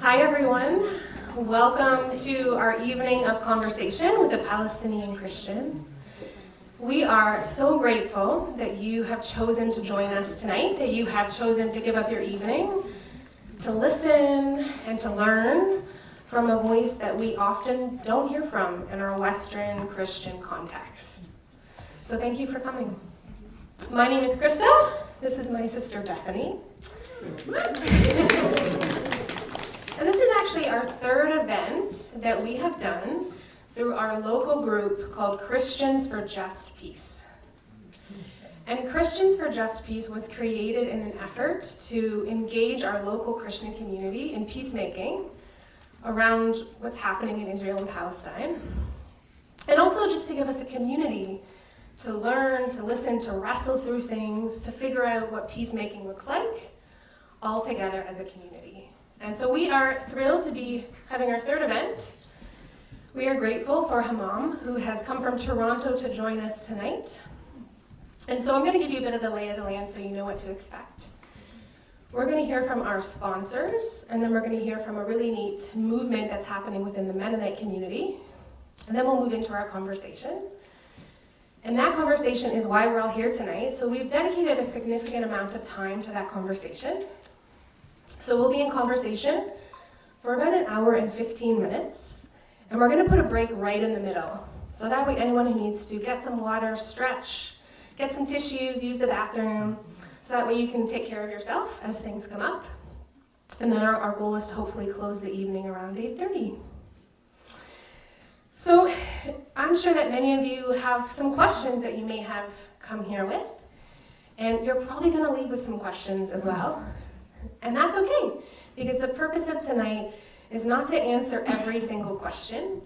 Hi everyone, welcome to our evening of conversation with the Palestinian Christians. We are so grateful that you have chosen to join us tonight, that you have chosen to give up your evening to listen and to learn from a voice that we often don't hear from in our Western Christian context. So thank you for coming. My name is Krista. This is my sister Bethany. And this is actually our third event that we have done through our local group called Christians for Just Peace. And Christians for Just Peace was created in an effort to engage our local Christian community in peacemaking around what's happening in Israel and Palestine. And also just to give us a community to learn, to listen, to wrestle through things, to figure out what peacemaking looks like, all together as a community. And so we are thrilled to be having our third event. We are grateful for Hammam, who has come from Toronto to join us tonight. And so I'm going to give you a bit of the lay of the land so you know what to expect. We're going to hear from our sponsors, and then we're going to hear from a really neat movement that's happening within the Mennonite community. And then we'll move into our conversation. And that conversation is why we're all here tonight. So we've dedicated a significant amount of time to that conversation. So we'll be in conversation for about an hour and 15 minutes. And we're going to put a break right in the middle. So that way anyone who needs to get some water, stretch, get some tissues, use the bathroom. So that way you can take care of yourself as things come up. And then our goal is to hopefully close the evening around 8:30. So I'm sure that many of you have some questions that you may have come here with. And you're probably going to leave with some questions as well. And that's okay, because the purpose of tonight is not to answer every single question,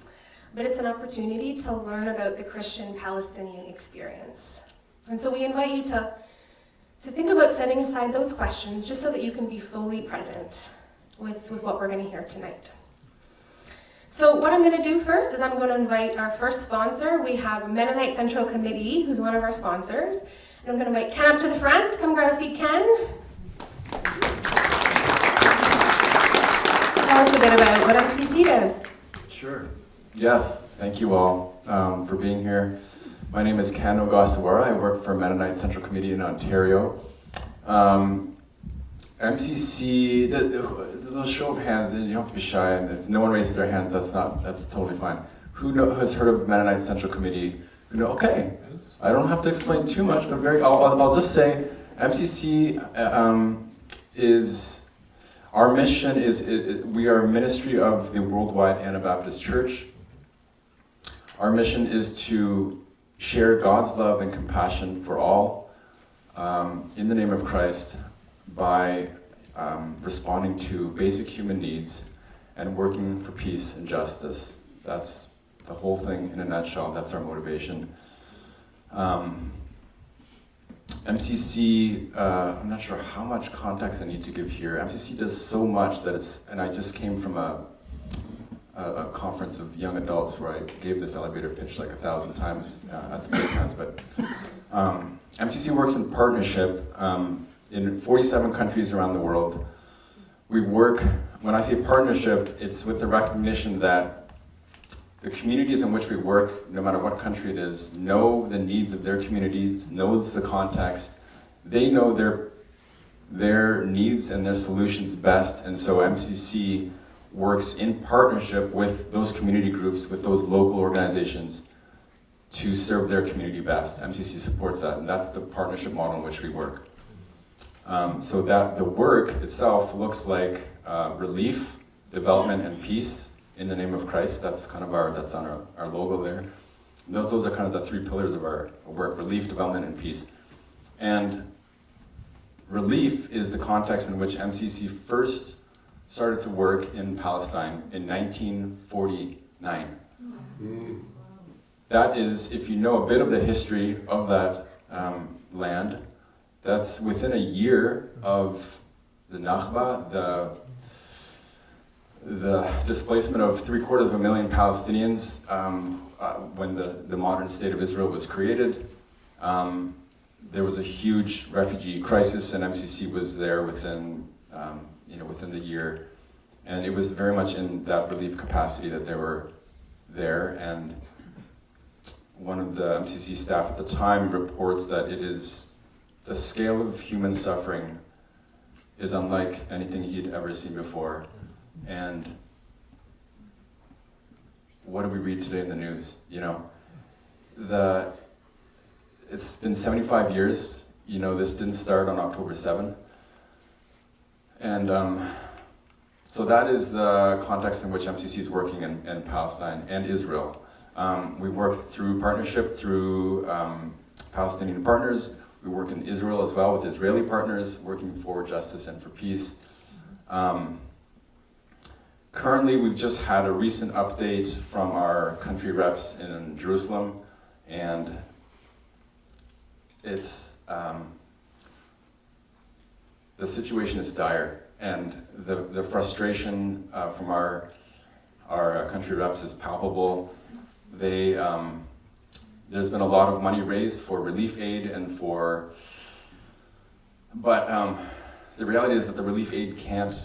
but it's an opportunity to learn about the Christian Palestinian experience. And so we invite you to think about setting aside those questions just so that you can be fully present with what we're going to hear tonight. So what I'm going to do first is I'm going to invite our first sponsor. We have Mennonite Central Committee, who's one of our sponsors. And I'm going to invite Ken up to the front. Come grab a seat, Ken. Tell us a bit about what MCC does. Sure. Yes, thank you all for being here. My name is Ken Ogasawara. I work for Mennonite Central Committee in Ontario. MCC, the little show of hands, and you don't have to be shy, and if no one raises their hands, that's totally fine. Who has heard of Mennonite Central Committee? Okay, I don't have to explain too much, but I'll just say, MCC is, our mission is, we are a ministry of the Worldwide Anabaptist Church. Our mission is to share God's love and compassion for all in the name of Christ by responding to basic human needs and working for peace and justice. That's the whole thing in a nutshell. That's our motivation. MCC, I'm not sure how much context I need to give here. MCC does so much that and I just came from a conference of young adults where I gave this elevator pitch like 1,000 times at the break times, but MCC works in partnership in 47 countries around the world. We work, when I say partnership, it's with the recognition that the communities in which we work, no matter what country it is, know the needs of their communities, knows the context. They know their needs and their solutions best, and so MCC works in partnership with those community groups, with those local organizations to serve their community best. MCC supports that, and that's the partnership model in which we work. So that the work itself looks like relief, development, and peace in the name of Christ. That's kind of that's on our logo there. Those are kind of the three pillars of our work: relief, development, and peace. And relief is the context in which MCC first started to work in Palestine in 1949. That is, if you know a bit of the history of that land, that's within a year of the Nakba, the displacement of 750,000 Palestinians when the modern state of Israel was created. There was a huge refugee crisis, and MCC was there within the year. And it was very much in that relief capacity that they were there. And one of the MCC staff at the time reports that it is the scale of human suffering is unlike anything he'd ever seen before. And what do we read today in the news? You know, it's been 75 years. You know, this didn't start on October 7. And so that is the context in which MCC is working in Palestine and Israel. We work through partnership through Palestinian partners. We work in Israel as well with Israeli partners, working for justice and for peace. Currently, we've just had a recent update from our country reps in Jerusalem, and it's the situation is dire, and the frustration from our country reps is palpable. There's been a lot of money raised for relief aid and but the reality is that the relief aid can't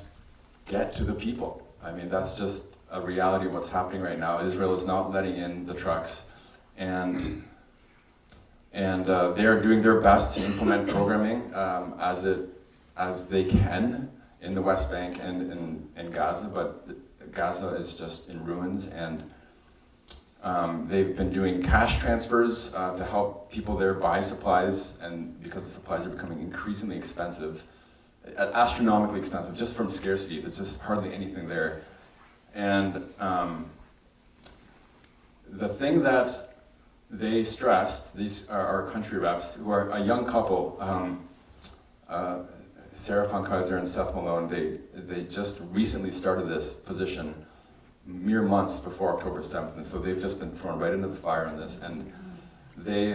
get to the people. I mean, that's just a reality of what's happening right now. Israel is not letting in the trucks, and they are doing their best to implement programming as they can in the West Bank and in Gaza, but Gaza is just in ruins, and they've been doing cash transfers to help people there buy supplies, and because the supplies are becoming increasingly expensive, astronomically expensive, just from scarcity. There's just hardly anything there. And the thing that they stressed, these are our country reps, who are a young couple, Sarah Funkaiser and Seth Malone, they just recently started this position mere months before October 7th, and so they've just been thrown right into the fire on this. And they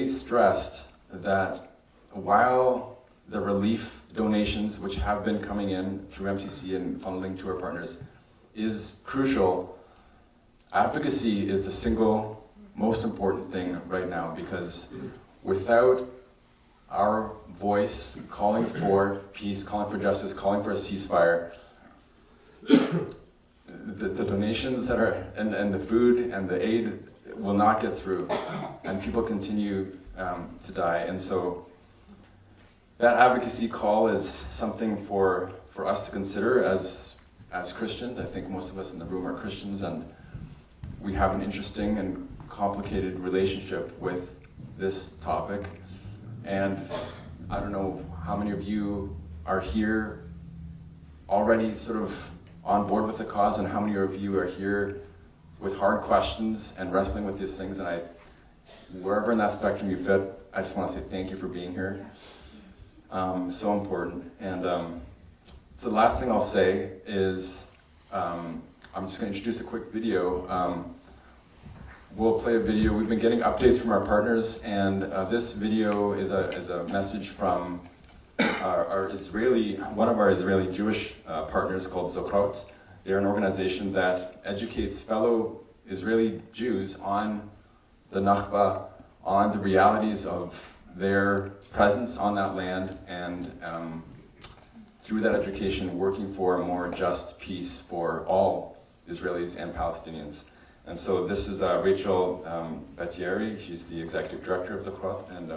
stressed that while the relief donations, which have been coming in through MCC and funneling to our partners, is crucial, advocacy is the single most important thing right now, because without our voice calling for peace, calling for justice, calling for a ceasefire, the donations that are, and the food and the aid will not get through, and people continue to die. And so that advocacy call is something for us to consider as Christians. I think most of us in the room are Christians, and we have an interesting and complicated relationship with this topic. And I don't know how many of you are here already sort of on board with the cause, and how many of you are here with hard questions and wrestling with these things. And wherever in that spectrum you fit, I just want to say thank you for being here. So important. And so the last thing I'll say is, I'm just going to introduce a quick video. We'll play a video. We've been getting updates from our partners, and this video is a message from one of our Israeli Jewish partners called Zochrot. They're an organization that educates fellow Israeli Jews on the Nakba, on the realities of their presence on that land, and through that education working for a more just peace for all Israelis and Palestinians. And so this is Rachel Battieri. She's the executive director of Zochrot, and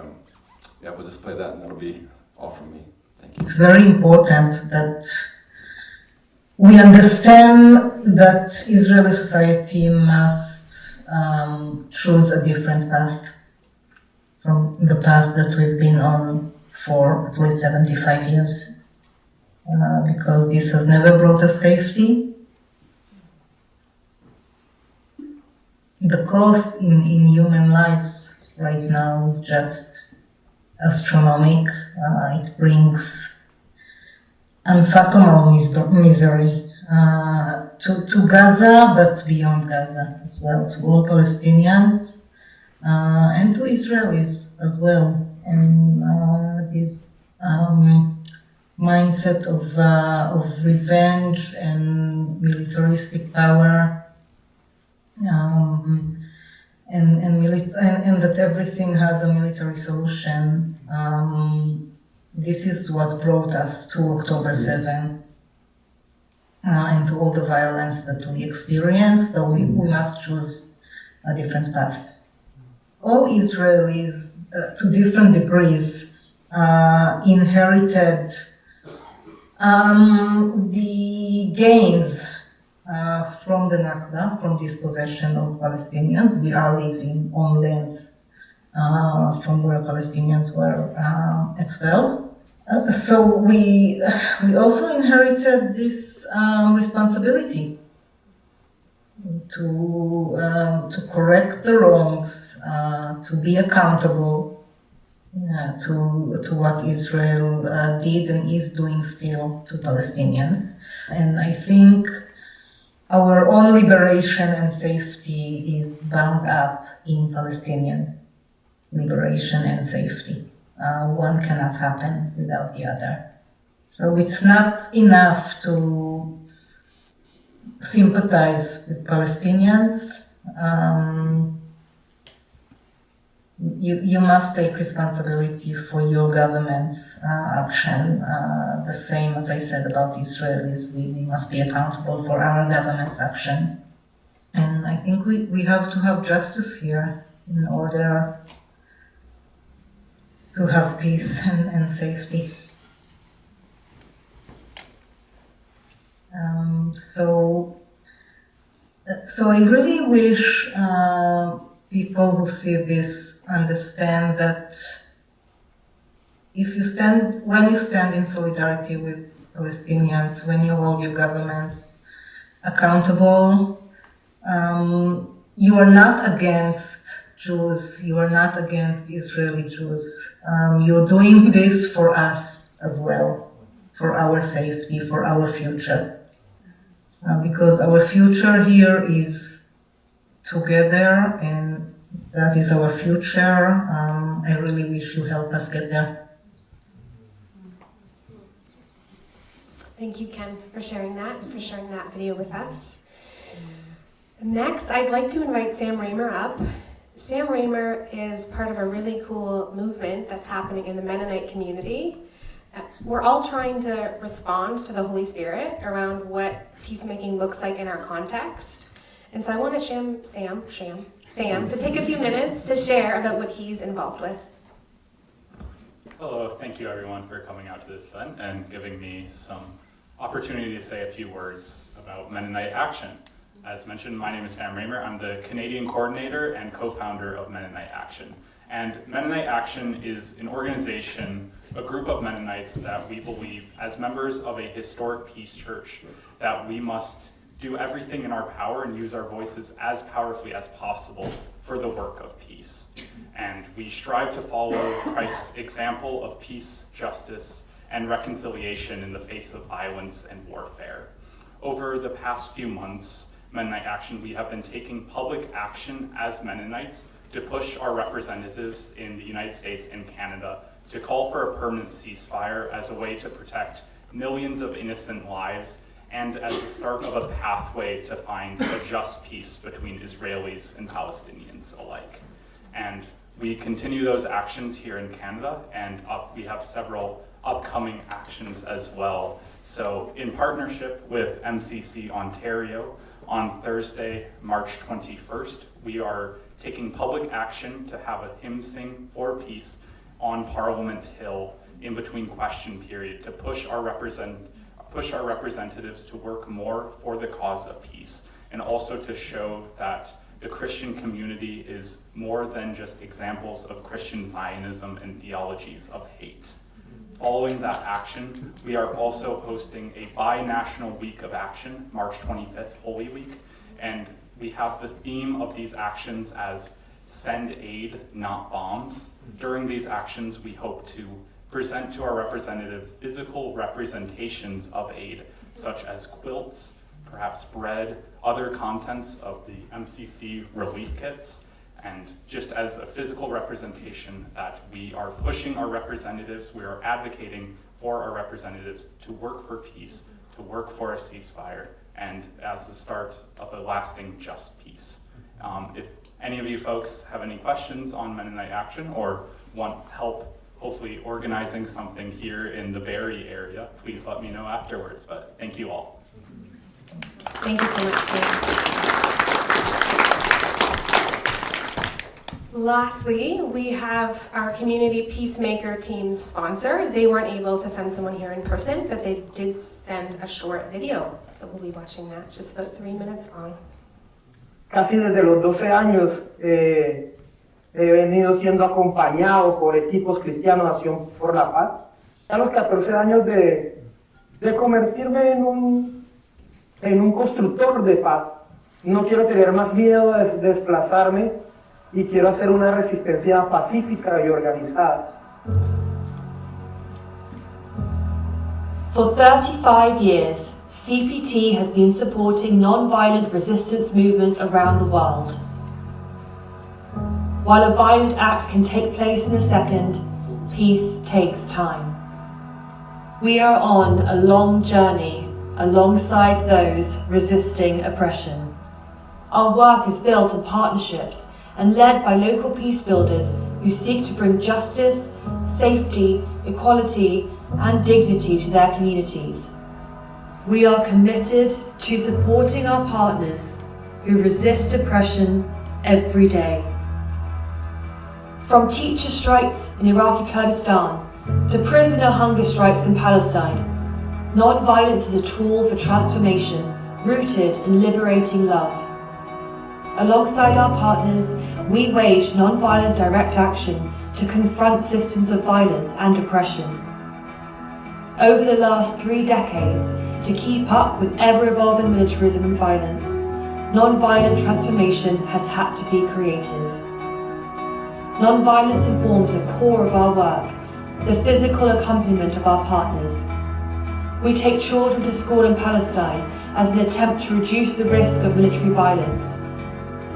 yeah, we'll just play that, and that'll be all from me. Thank you. It's very important that we understand that Israeli society must choose a different path from the path that we've been on for at least 75 years, because this has never brought us safety. The cost in human lives right now is just astronomical. It brings unfathomable misery to Gaza, but beyond Gaza as well, to all Palestinians and to Israelis as well. And this mindset of revenge and militaristic power, and that everything has a military solution. This is what brought us to October 7. and to all the violence that we experience. So we must choose a different path. All Israelis, to different degrees, inherited the gains from the Nakba, from dispossession of Palestinians. We are living on lands from where Palestinians were expelled. So we also inherited this responsibility to correct the wrongs, to be accountable to what Israel did and is doing still to Palestinians. And I think our own liberation and safety is bound up in Palestinians' liberation and safety. One cannot happen without the other. So it's not enough to sympathize with Palestinians. You must take responsibility for your government's action. The same as I said about Israelis, we must be accountable for our government's action. And I think we have to have justice here in order to have peace and safety. So I really wish people who see this understand that when you stand in solidarity with Palestinians, when you hold your governments accountable, you are not against Jews, you are not against Israeli Jews. You're doing this for us as well, for our safety, for our future. Because our future here is together, and that is our future. I really wish you help us get there. Thank you, Ken, for sharing that and for sharing that video with us. Next, I'd like to invite Sam Raymer up. Sam Raymer is part of a really cool movement that's happening in the Mennonite community. We're all trying to respond to the Holy Spirit around what peacemaking looks like in our context. And so I want Sam to take a few minutes to share about what he's involved with. Hello, thank you everyone for coming out to this event and giving me some opportunity to say a few words about Mennonite Action. As mentioned, my name is Sam Raymer. I'm the Canadian coordinator and co-founder of Mennonite Action. And Mennonite Action is an organization, a group of Mennonites that we believe, as members of a historic peace church, that we must do everything in our power and use our voices as powerfully as possible for the work of peace. And we strive to follow Christ's example of peace, justice, and reconciliation in the face of violence and warfare. Over the past few months, Mennonite Action, we have been taking public action as Mennonites to push our representatives in the United States and Canada to call for a permanent ceasefire as a way to protect millions of innocent lives and as the start of a pathway to find a just peace between Israelis and Palestinians alike. And we continue those actions here in Canada, and we have several upcoming actions as well. So in partnership with MCC Ontario, on Thursday, March 21st, we are taking public action to have a hymn sing for peace on Parliament Hill in between question period to push our representatives to work more for the cause of peace, and also to show that the Christian community is more than just examples of Christian Zionism and theologies of hate. Following that action, we are also hosting a bi-national week of action, March 25th, Holy Week, and we have the theme of these actions as send aid, not bombs. During these actions, we hope to present to our representative physical representations of aid, such as quilts, perhaps bread, other contents of the MCC relief kits, and just as a physical representation that we are pushing our representatives, we are advocating for our representatives to work for peace, to work for a ceasefire, and as the start of a lasting just peace. If any of you folks have any questions on Mennonite Action or want help hopefully organizing something here in the Barrie area, please let me know afterwards, but thank you all. Thank you so much, Sam. Lastly, we have our community peacemaker team's sponsor. They weren't able to send someone here in person, but they did send a short video. So we'll be watching that. It's just about 3 minutes long. Casi desde los 12 años he venido siendo acompañado por equipos cristianos, Acción por la Paz. A los 14 años de convertirme en un constructor de paz. No quiero tener más miedo de desplazarme y quiero hacer una resistencia pacífica y organizada. For 35 years, CPT has been supporting non-violent resistance movements around the world. While a violent act can take place in a second, peace takes time. We are on a long journey alongside those resisting oppression. Our work is built on partnerships and led by local peace builders who seek to bring justice, safety, equality, and dignity to their communities. We are committed to supporting our partners who resist oppression every day. From teacher strikes in Iraqi Kurdistan to prisoner hunger strikes in Palestine, non-violence is a tool for transformation rooted in liberating love. Alongside our partners, we wage non-violent direct action to confront systems of violence and oppression. Over the last 3 decades, to keep up with ever-evolving militarism and violence, non-violent transformation has had to be creative. Non-violence informs the core of our work, the physical accompaniment of our partners. We take children to school in Palestine as an attempt to reduce the risk of military violence.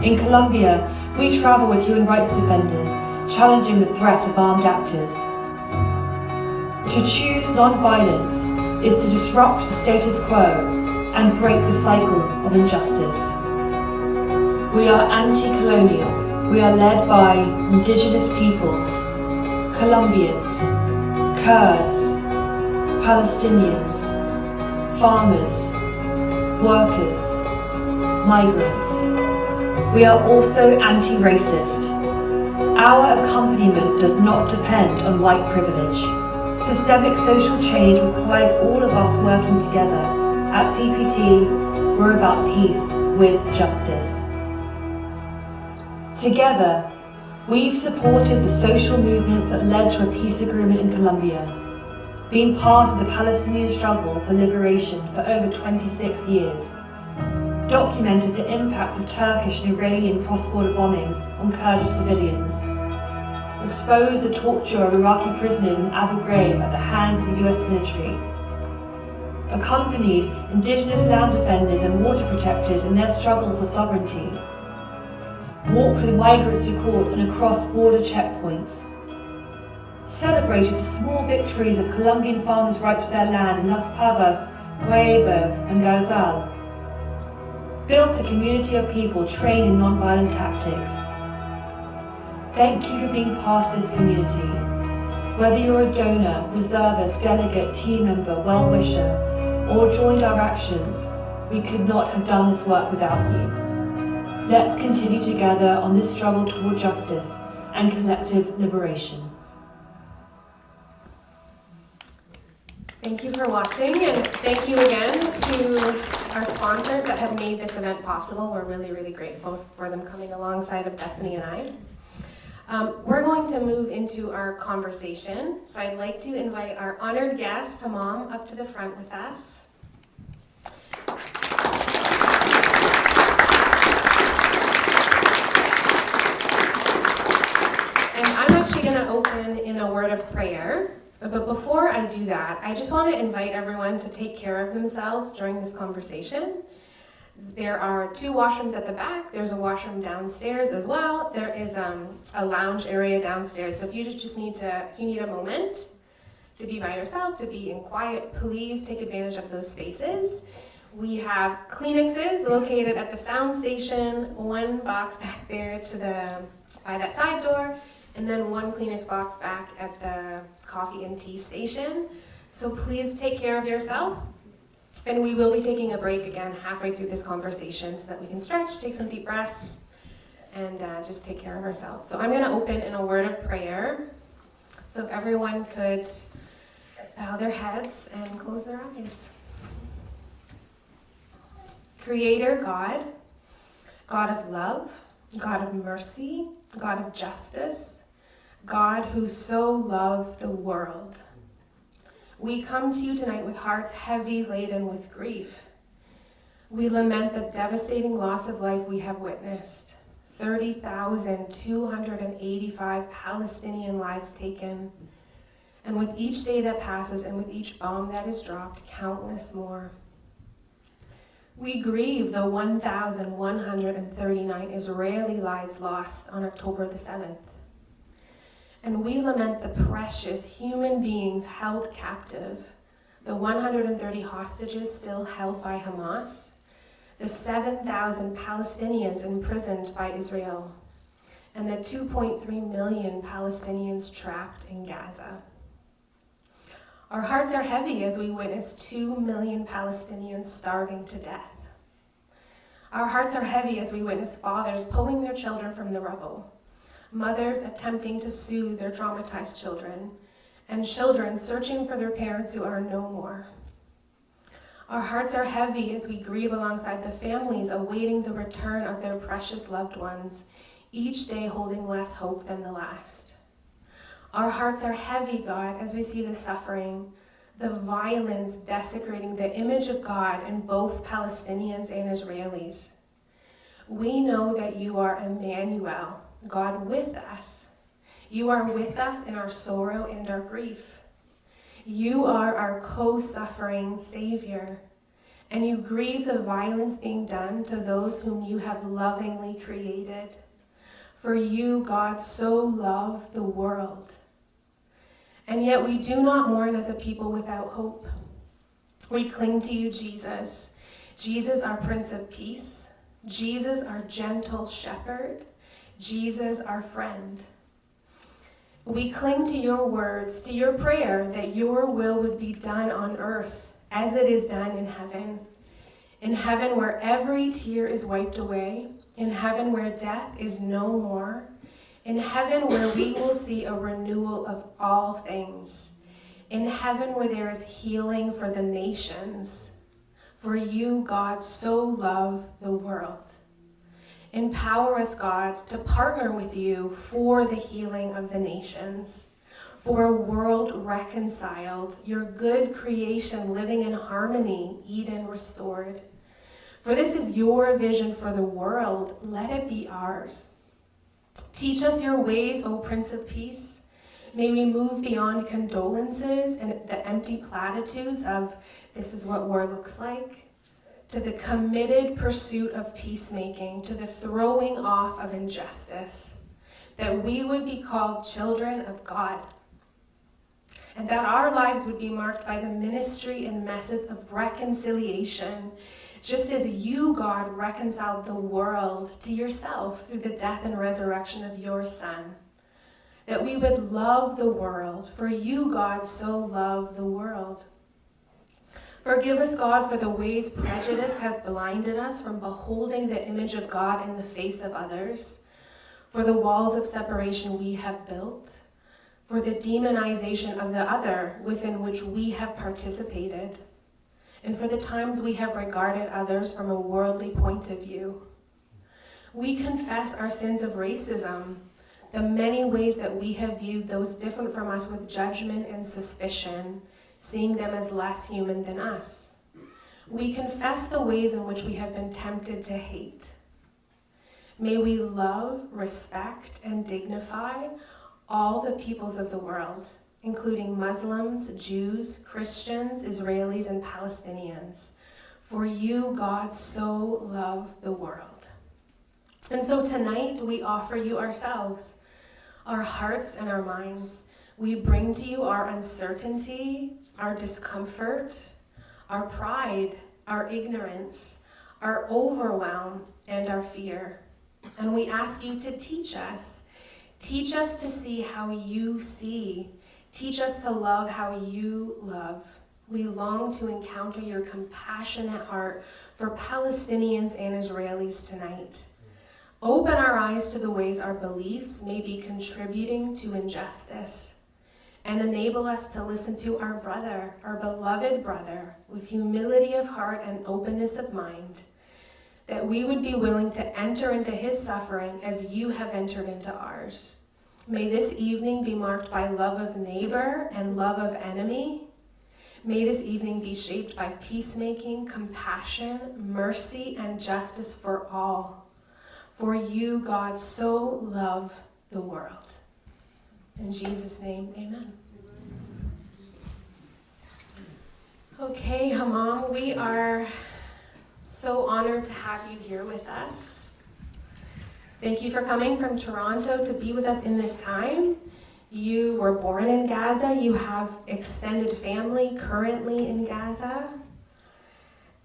In Colombia, we travel with human rights defenders, challenging the threat of armed actors. To choose non-violence is to disrupt the status quo and break the cycle of injustice. We are anti-colonial. We are led by indigenous peoples, Colombians, Kurds, Palestinians, farmers, workers, migrants. We are also anti-racist. Our accompaniment does not depend on white privilege. Systemic social change requires all of us working together. At CPT, we're about peace with justice. Together, we've supported the social movements that led to a peace agreement in Colombia, being part of the Palestinian struggle for liberation for over 26 years, documented the impacts of Turkish and Iranian cross-border bombings on Kurdish civilians, exposed the torture of Iraqi prisoners in Abu Ghraib at the hands of the US military, accompanied indigenous land defenders and water protectors in their struggle for sovereignty, walked with migrants to court and across border checkpoints, celebrated the small victories of Colombian farmers' right to their land in Las Pavas, Huebo, and Garzal, built a community of people trained in non-violent tactics. Thank you for being part of this community. Whether you're a donor, reservist, delegate, team member, well-wisher, or joined our actions, we could not have done this work without you. Let's continue together on this struggle toward justice and collective liberation. Thank you for watching, and thank you again to our sponsors that have made this event possible. We're really, really grateful for them coming alongside of Bethany and I. We're going to move into our conversation, so I'd like to invite our honored guest, Hammam, up to the front with us. And I'm actually going to open in a word of prayer. But before I do that, I just want to invite everyone to take care of themselves during this conversation. There are 2 washrooms at the back. There's a washroom downstairs as well. There is a lounge area downstairs. So if you need a moment to be by yourself, to be in quiet, please take advantage of those spaces. We have Kleenexes located at the sound station, 1 box back there by that side door, and then 1 Kleenex box back at the coffee and tea station. So please take care of yourself. And we will be taking a break again halfway through this conversation so that we can stretch, take some deep breaths, and just take care of ourselves. So I'm going to open in a word of prayer. So if everyone could bow their heads and close their eyes. Creator God, God of love, God of mercy, God of justice, God who so loves the world. We come to you tonight with hearts heavy laden with grief. We lament the devastating loss of life we have witnessed. 30,285 Palestinian lives taken. And with each day that passes and with each bomb that is dropped, countless more. We grieve the 1,139 Israeli lives lost on October the 7th. And we lament the precious human beings held captive, the 130 hostages still held by Hamas, the 7,000 Palestinians imprisoned by Israel, and the 2.3 million Palestinians trapped in Gaza. Our hearts are heavy as we witness 2 million Palestinians starving to death. Our hearts are heavy as we witness fathers pulling their children from the rubble, mothers attempting to soothe their traumatized children, and children searching for their parents who are no more. Our hearts are heavy as we grieve alongside the families awaiting the return of their precious loved ones, each day holding less hope than the last. Our hearts are heavy, God, as we see the suffering, the violence desecrating the image of God in both Palestinians and Israelis. We know that you are Emmanuel, God with us. You are with us in our sorrow and our grief. You are our co-suffering Savior, and you grieve the violence being done to those whom you have lovingly created. For you, God, so loved the world. And yet we do not mourn as a people without hope. We cling to you, Jesus. Jesus, our Prince of Peace. Jesus, our gentle shepherd. Jesus, our friend. We cling to your words, to your prayer that your will would be done on earth as it is done in heaven. In heaven where every tear is wiped away. In heaven where death is no more. In heaven where we will see a renewal of all things. In heaven where there is healing for the nations. For you, God, so love the world. Empower us, God, to partner with you for the healing of the nations, for a world reconciled, your good creation living in harmony, Eden restored. For this is your vision for the world, let it be ours. Teach us your ways, O Prince of Peace. May we move beyond condolences and the empty platitudes of this is what war looks like, to the committed pursuit of peacemaking, to the throwing off of injustice, that we would be called children of God, and that our lives would be marked by the ministry and message of reconciliation, just as you, God, reconciled the world to yourself through the death and resurrection of your Son. That we would love the world, for you, God, so love the world. Forgive us, God, for the ways prejudice has blinded us from beholding the image of God in the face of others, for the walls of separation we have built, for the demonization of the other within which we have participated, and for the times we have regarded others from a worldly point of view. We confess our sins of racism, the many ways that we have viewed those different from us with judgment and suspicion, seeing them as less human than us. We confess the ways in which we have been tempted to hate. May we love, respect, and dignify all the peoples of the world, including Muslims, Jews, Christians, Israelis, and Palestinians. For you, God, so love the world. And so tonight we offer you ourselves, our hearts and our minds. We bring to you our uncertainty, our discomfort, our pride, our ignorance, our overwhelm, and our fear. And we ask you to teach us. Teach us to see how you see. Teach us to love how you love. We long to encounter your compassionate heart for Palestinians and Israelis tonight. Open our eyes to the ways our beliefs may be contributing to injustice, and enable us to listen to our brother, our beloved brother, with humility of heart and openness of mind, that we would be willing to enter into his suffering as you have entered into ours. May this evening be marked by love of neighbor and love of enemy. May this evening be shaped by peacemaking, compassion, mercy, and justice for all. For you, God, so love the world. In Jesus' name, amen. Okay, Hammam, we are so honored to have you here with us. Thank you for coming from Toronto to be with us in this time. You were born in Gaza. You have extended family currently in Gaza.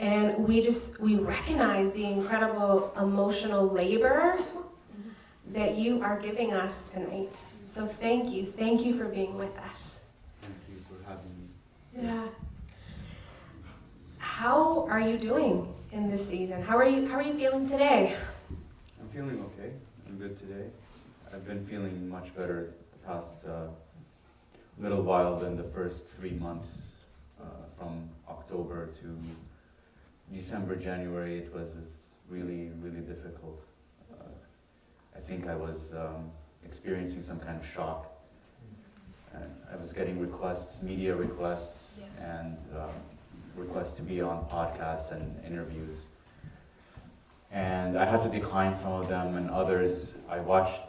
And we recognize the incredible emotional labor that you are giving us tonight. So thank you for being with us. Thank you for having me. Yeah. How are you doing in this season? How are you feeling today? I'm feeling okay. I'm good today. I've been feeling much better the past little while than the first 3 months, from October to December, January. It was really, really difficult. I think I was experiencing some kind of shock. And I was getting requests, media requests, and requests to be on podcasts and interviews. And I had to decline some of them, and others I watched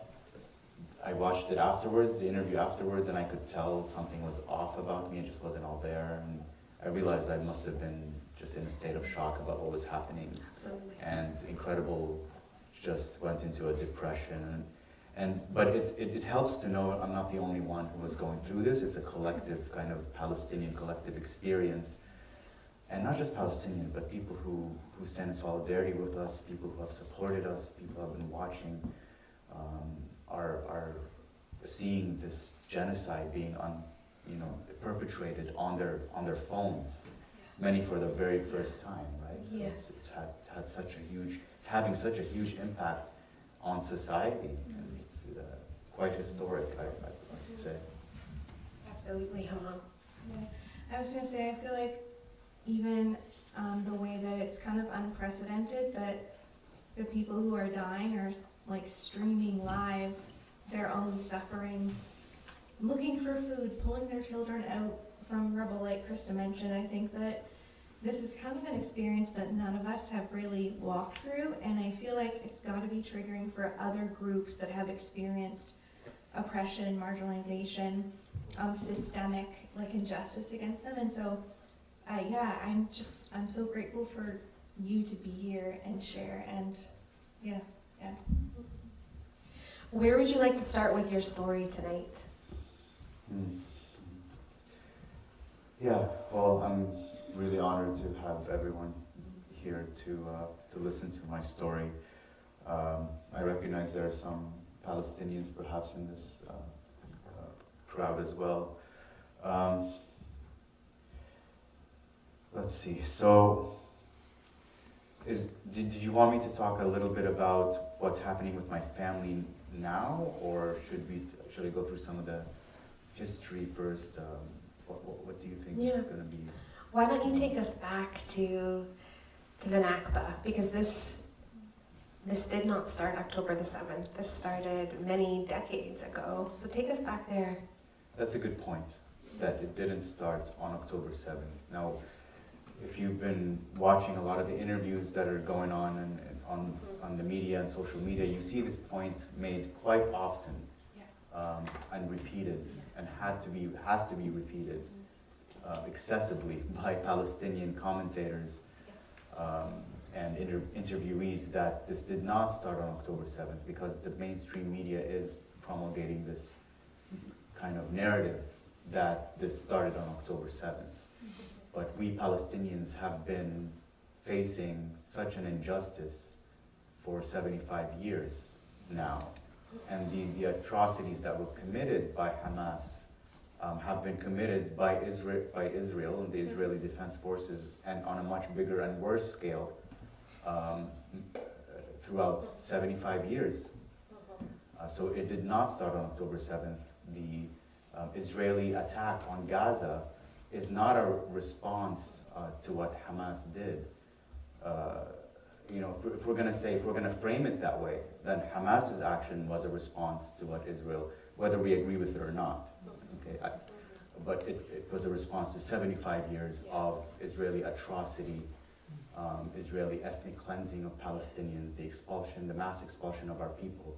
it afterwards, the interview afterwards, and I could tell something was off about me. It just wasn't all there. And I realized I must have been just in a state of shock about what was happening. Absolutely. And incredible, just went into a depression. But it helps to know I'm not the only one who was going through this. It's a collective, kind of Palestinian collective experience. And not just Palestinians, but people who stand in solidarity with us, people who have supported us, people who have been watching, are seeing this genocide being perpetrated on their phones. Many for the very first time, right? Yes. So it's having such a huge impact on society, and it's quite historic, I would say. Absolutely, Hammam. Yeah. I was going to say, I feel like even the way that it's kind of unprecedented that the people who are dying are like streaming live their own suffering, looking for food, pulling their children out from rubble, like Krista mentioned. I think that this is kind of an experience that none of us have really walked through, and I feel like it's got to be triggering for other groups that have experienced oppression, marginalization, systemic like injustice against them. And so I'm so grateful for you to be here and share, and yeah. Where would you like to start with your story tonight? Yeah, well, I'm really honored to have everyone here to listen to my story. I recognize there are some Palestinians perhaps in this crowd as well. Let's see, so did you want me to talk a little bit about what's happening with my family now, or should I go through some of the history first? What do you think is going to be? Why don't you take us back to the Nakba, because this did not start October the 7th. This started many decades ago. So take us back there. That's a good point, that it didn't start on October 7th. Now, if you've been watching a lot of the interviews that are going on on the media and social media, you see this point made quite often, and repeated, and has to be repeated excessively by Palestinian commentators and interviewees, that this did not start on October 7th, because the mainstream media is promulgating this kind of narrative that this started on October 7th. But we Palestinians have been facing such an injustice for 75 years now. And the atrocities that were committed by Hamas have been committed by Israel and the Israeli Defense Forces, and on a much bigger and worse scale throughout 75 years. So it did not start on October 7th. The Israeli attack on Gaza is not a response to what Hamas did. You know, if we're going to frame it that way, then Hamas's action was a response to what Israel, whether we agree with it or not. Okay, but it was a response to 75 years of Israeli atrocity, Israeli ethnic cleansing of Palestinians, the expulsion, the mass expulsion of our people,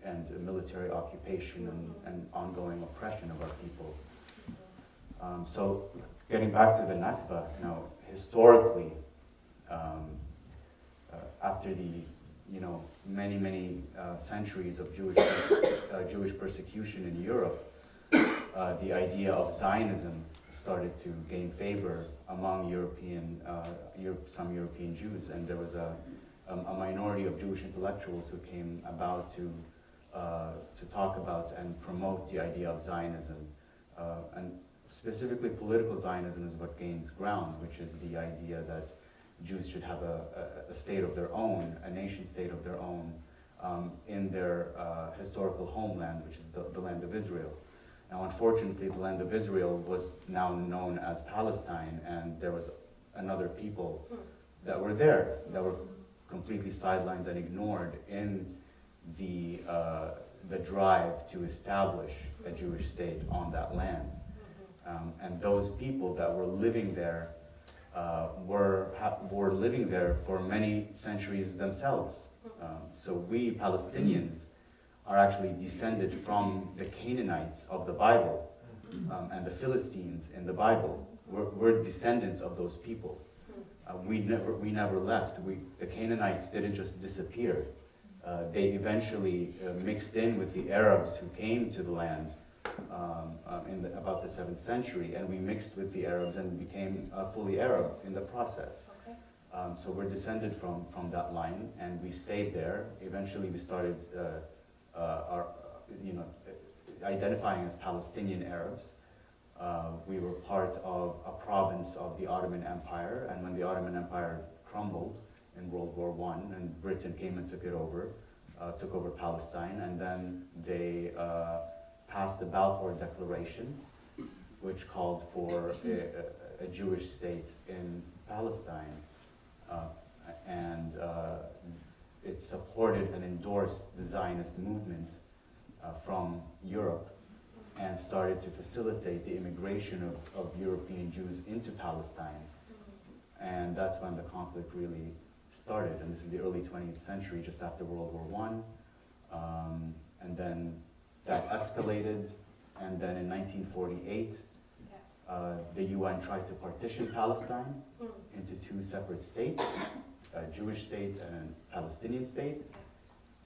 and military occupation and ongoing oppression of our people. So, getting back to the Nakba, you know, historically, after the many centuries of Jewish persecution in Europe, the idea of Zionism started to gain favor among some European Jews, and there was a minority of Jewish intellectuals who came about to talk about and promote the idea of Zionism, and specifically political Zionism is what gained ground, which is the idea that Jews should have a state of their own, a nation state of their own, in their historical homeland, which is the land of Israel. Now, unfortunately, the land of Israel was now known as Palestine, and there was another people that were there, that were completely sidelined and ignored in the drive to establish a Jewish state on that land. And those people that were living there were living there for many centuries themselves. So we Palestinians are actually descended from the Canaanites of the Bible, and the Philistines in the Bible. We're descendants of those people. We never left. The Canaanites didn't just disappear. They eventually mixed in with the Arabs who came to the land in about the 7th century, and we mixed with the Arabs and became fully Arab in the process. Okay. So we're descended from that line, and we stayed there. Eventually, we started identifying as Palestinian Arabs. We were part of a province of the Ottoman Empire, and when the Ottoman Empire crumbled in World War I, and Britain came and took over Palestine, and then they passed the Balfour Declaration, which called for a Jewish state in Palestine, and it supported and endorsed the Zionist movement from Europe, and started to facilitate the immigration of European Jews into Palestine. And that's when the conflict really started, and this is the early 20th century, just after World War I. And then that escalated, and then in 1948, the UN tried to partition Palestine into two separate states, a Jewish state and a Palestinian state.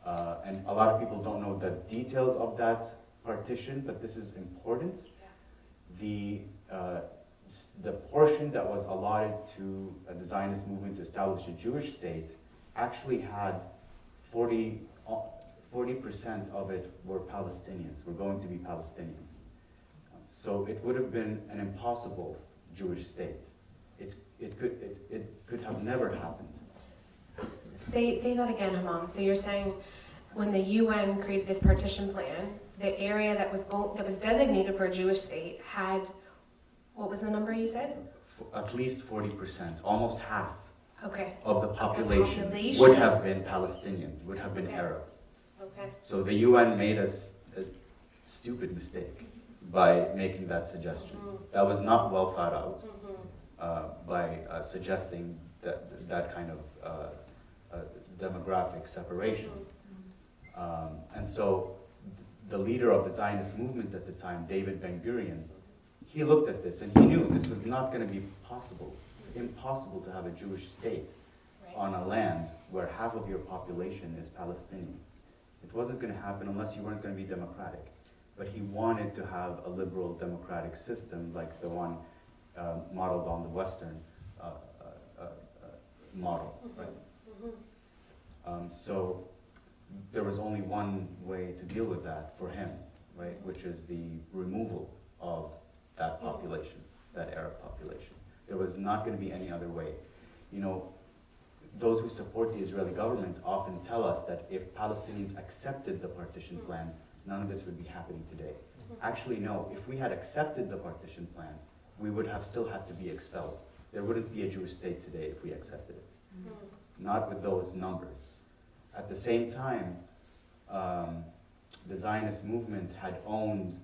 And a lot of people don't know the details of that partition, but this is important. The portion that was allotted to the Zionist movement to establish a Jewish state actually had 40% of it were Palestinians, were going to be Palestinians. So it would have been an impossible Jewish state. It could have never happened. Say that again, Hammam. So you're saying when the UN created this partition plan, the area that was designated for a Jewish state had, what was the number you said? At least 40%, almost half of the population population would have been Palestinian, would have been Arab. Okay. So the UN made a stupid mistake by making that suggestion. That was not well thought out by suggesting that kind of demographic separation. And so the leader of the Zionist movement at the time, David Ben-Gurion, he looked at this and he knew this was not going to be possible. It's impossible to have a Jewish state on a land where half of your population is Palestinian. It wasn't going to happen unless you weren't going to be democratic. But he wanted to have a liberal democratic system like the one modeled on the Western model, right? So there was only one way to deal with that for him, right? Which is the removal of that population, that Arab population. There was not going to be any other way. You know, those who support the Israeli government often tell us that if Palestinians accepted the partition plan, none of this would be happening today. Actually, no. If we had accepted the partition plan, we would have still had to be expelled. There wouldn't be a Jewish state today if we accepted it. Not with those numbers. At the same time, the Zionist movement had owned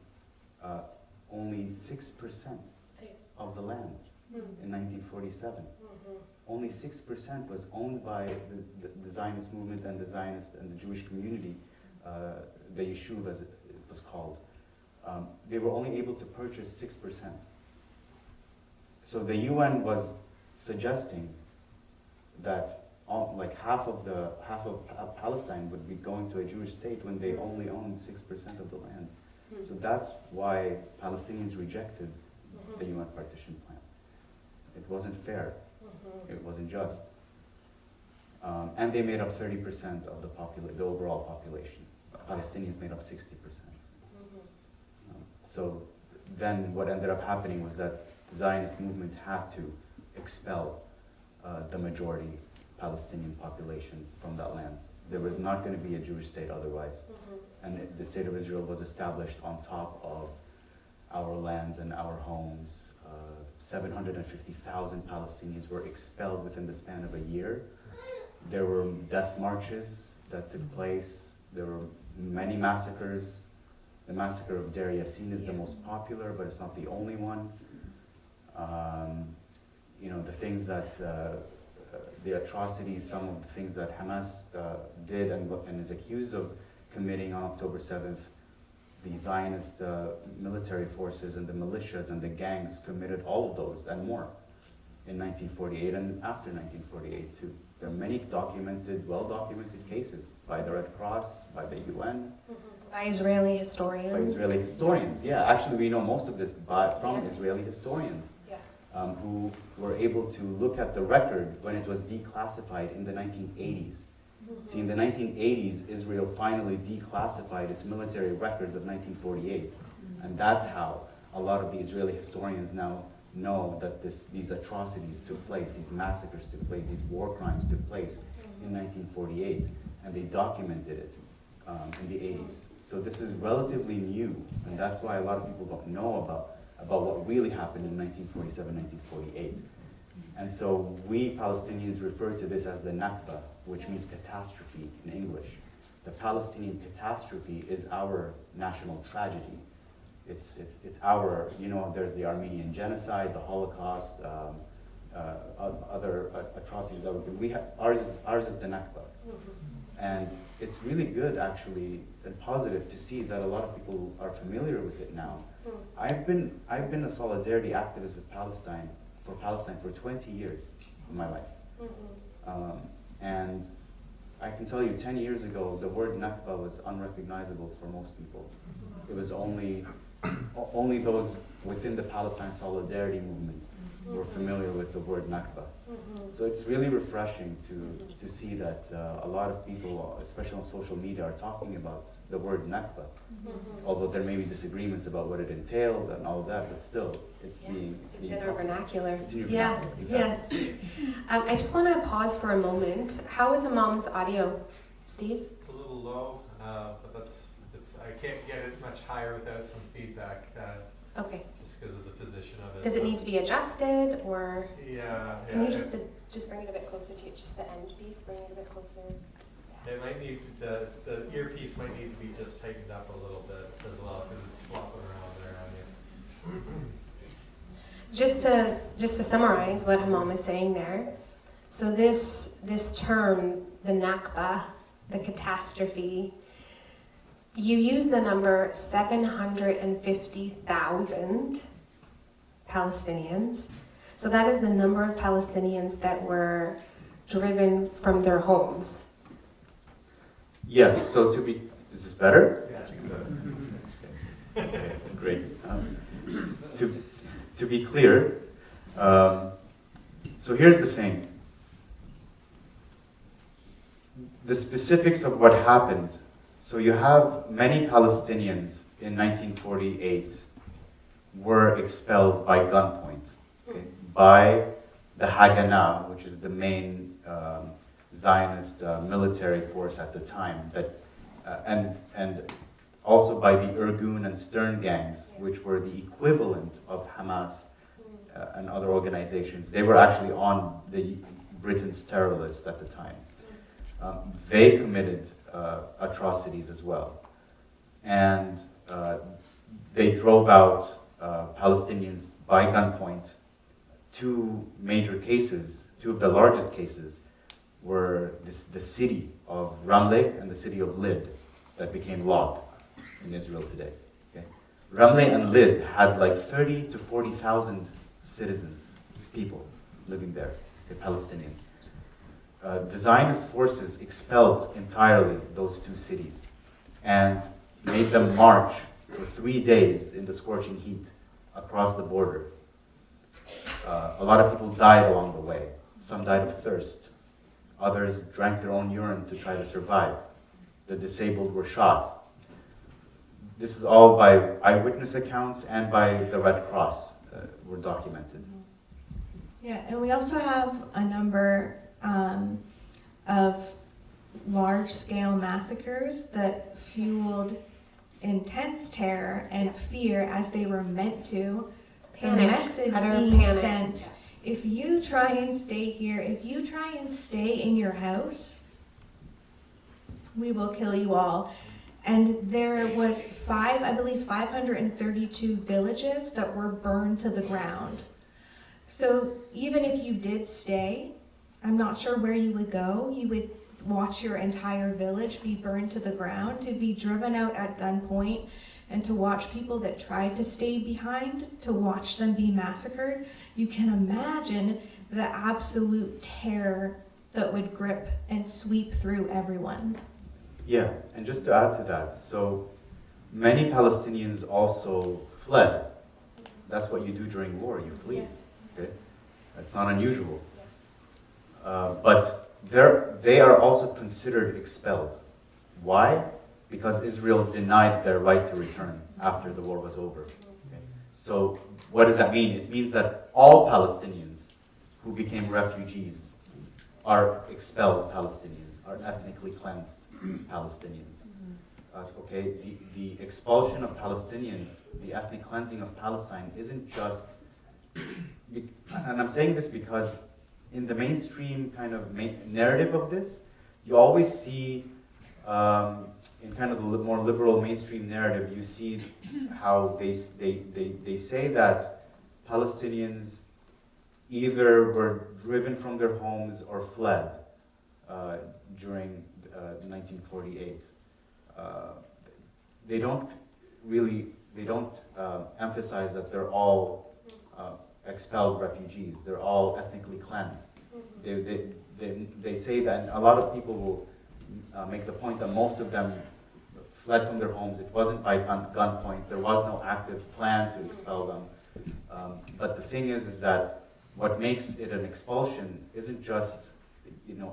only 6% of the land in 1947. Only 6% was owned by the Zionist movement and the Zionist and the Jewish community, the Yishuv as it was called. They were only able to purchase 6%. So the UN was suggesting that like half of Palestine would be going to a Jewish state when they only owned 6% of the land. So that's why Palestinians rejected the UN partition plan. It wasn't fair. It wasn't just. And they made up 30% of the overall population. Palestinians made up 60%. So then what ended up happening was that the Zionist movement had to expel the majority Palestinian population from that land. There was not going to be a Jewish state otherwise. And the state of Israel was established on top of our lands and our homes. 750,000 Palestinians were expelled within the span of a year. There were death marches that took place. There were many massacres. The massacre of Deir Yassin is the most popular, but it's not the only one. You know, the things that, the atrocities, some of the things that Hamas did and is accused of committing on October 7th, the Zionist military forces and the militias and the gangs committed all of those and more in 1948 and after 1948 too. There are many documented, well-documented cases by the Red Cross, by the UN. By Israeli historians. By Israeli historians, yeah. Actually, we know most of this from Israeli historians who were able to look at the record when it was declassified in the 1980s. See, in the 1980s, Israel finally declassified its military records of 1948. And that's how a lot of the Israeli historians now know that these atrocities took place, these massacres took place, these war crimes took place in 1948. And they documented it in the 80s. So this is relatively new, and that's why a lot of people don't know about what really happened in 1947, 1948. And so we Palestinians refer to this as the Nakba, which means catastrophe in English. The Palestinian catastrophe is our national tragedy. It's our, you know, there's the Armenian genocide, the Holocaust, other atrocities that we have. Ours is the Nakba. And it's really good, actually, and positive to see that a lot of people are familiar with it now. I've been a solidarity activist with Palestine for 20 years of my life. And I can tell you 10 years ago, the word Nakba was unrecognizable for most people. It was only those within the Palestine solidarity movement were familiar with the word Nakba. So it's really refreshing to see that a lot of people, especially on social media, are talking about the word Nakba. Although there may be disagreements about what it entailed and all of that, but still, it's being in our vernacular. It's in your vernacular, exactly. Yes. I just want to pause for a moment. How is Hammam's audio, Steve? A little low, but I can't get it much higher without some feedback. Okay. Just because of the position of it. Does it need to be adjusted, or? Yeah. Can you just bring it a bit closer to you, just the end piece, bring it a bit closer? It might need, the earpiece might need to be just tightened up a little bit as well, because it's flopping around there on you. Just to summarize what Hammam is saying there, so this term, the Nakba, the catastrophe, you use the number 750,000 Palestinians. So that is the number of Palestinians that were driven from their homes. Yes, so is this better? Yes. Okay, great. To be clear, so here's the thing. The specifics of what happened. So you have many Palestinians in 1948 were expelled by gunpoint, okay, by the Haganah, which is the main Zionist military force at the time, that, and also by the Irgun and Stern gangs, which were the equivalent of Hamas and other organizations. They were actually on the Britain's terror list at the time. They committed atrocities as well. And they drove out Palestinians by gunpoint. Two major cases, two of the largest cases, were the city of Ramle and the city of Lid that became Lod in Israel today. Okay? Ramle and Lid had like 30 to 40,000 citizens, people living there, the Palestinians. The Zionist forces expelled entirely those two cities and made them march for 3 days in the scorching heat across the border. A lot of people died along the way. Some died of thirst. Others drank their own urine to try to survive. The disabled were shot. This is all by eyewitness accounts and by the Red Cross were documented. Yeah, and we also have a number of large-scale massacres that fueled intense terror and fear as they were meant to. Panic, The message utter being panic. sent, if you try and stay here, if you try and stay in your house, we will kill you all. And there was 532 villages that were burned to the ground. So even if you did stay, I'm not sure where you would go. You would watch your entire village be burned to the ground, to be driven out at gunpoint, and to watch people that tried to stay behind, to watch them be massacred. You can imagine the absolute terror that would grip and sweep through everyone. Yeah, and just to add to that, so many Palestinians also fled. That's what you do during war, you flee. Yes. Okay? That's not unusual. But they are also considered expelled. Why? Because Israel denied their right to return after the war was over. Okay? So what does that mean? It means that all Palestinians who became refugees are expelled Palestinians, are ethnically cleansed Palestinians. Okay, the expulsion of Palestinians, the ethnic cleansing of Palestine isn't just, and I'm saying this because in the mainstream kind of narrative of this, you always see, in kind of the more liberal mainstream narrative, you see how they say that Palestinians either were driven from their homes or fled during 1948. They don't emphasize that they're all expelled refugees. They're all ethnically cleansed. They say that, and a lot of people will make the point that most of them fled from their homes. It wasn't by gunpoint. There was no active plan to expel them. But the thing is that what makes it an expulsion isn't just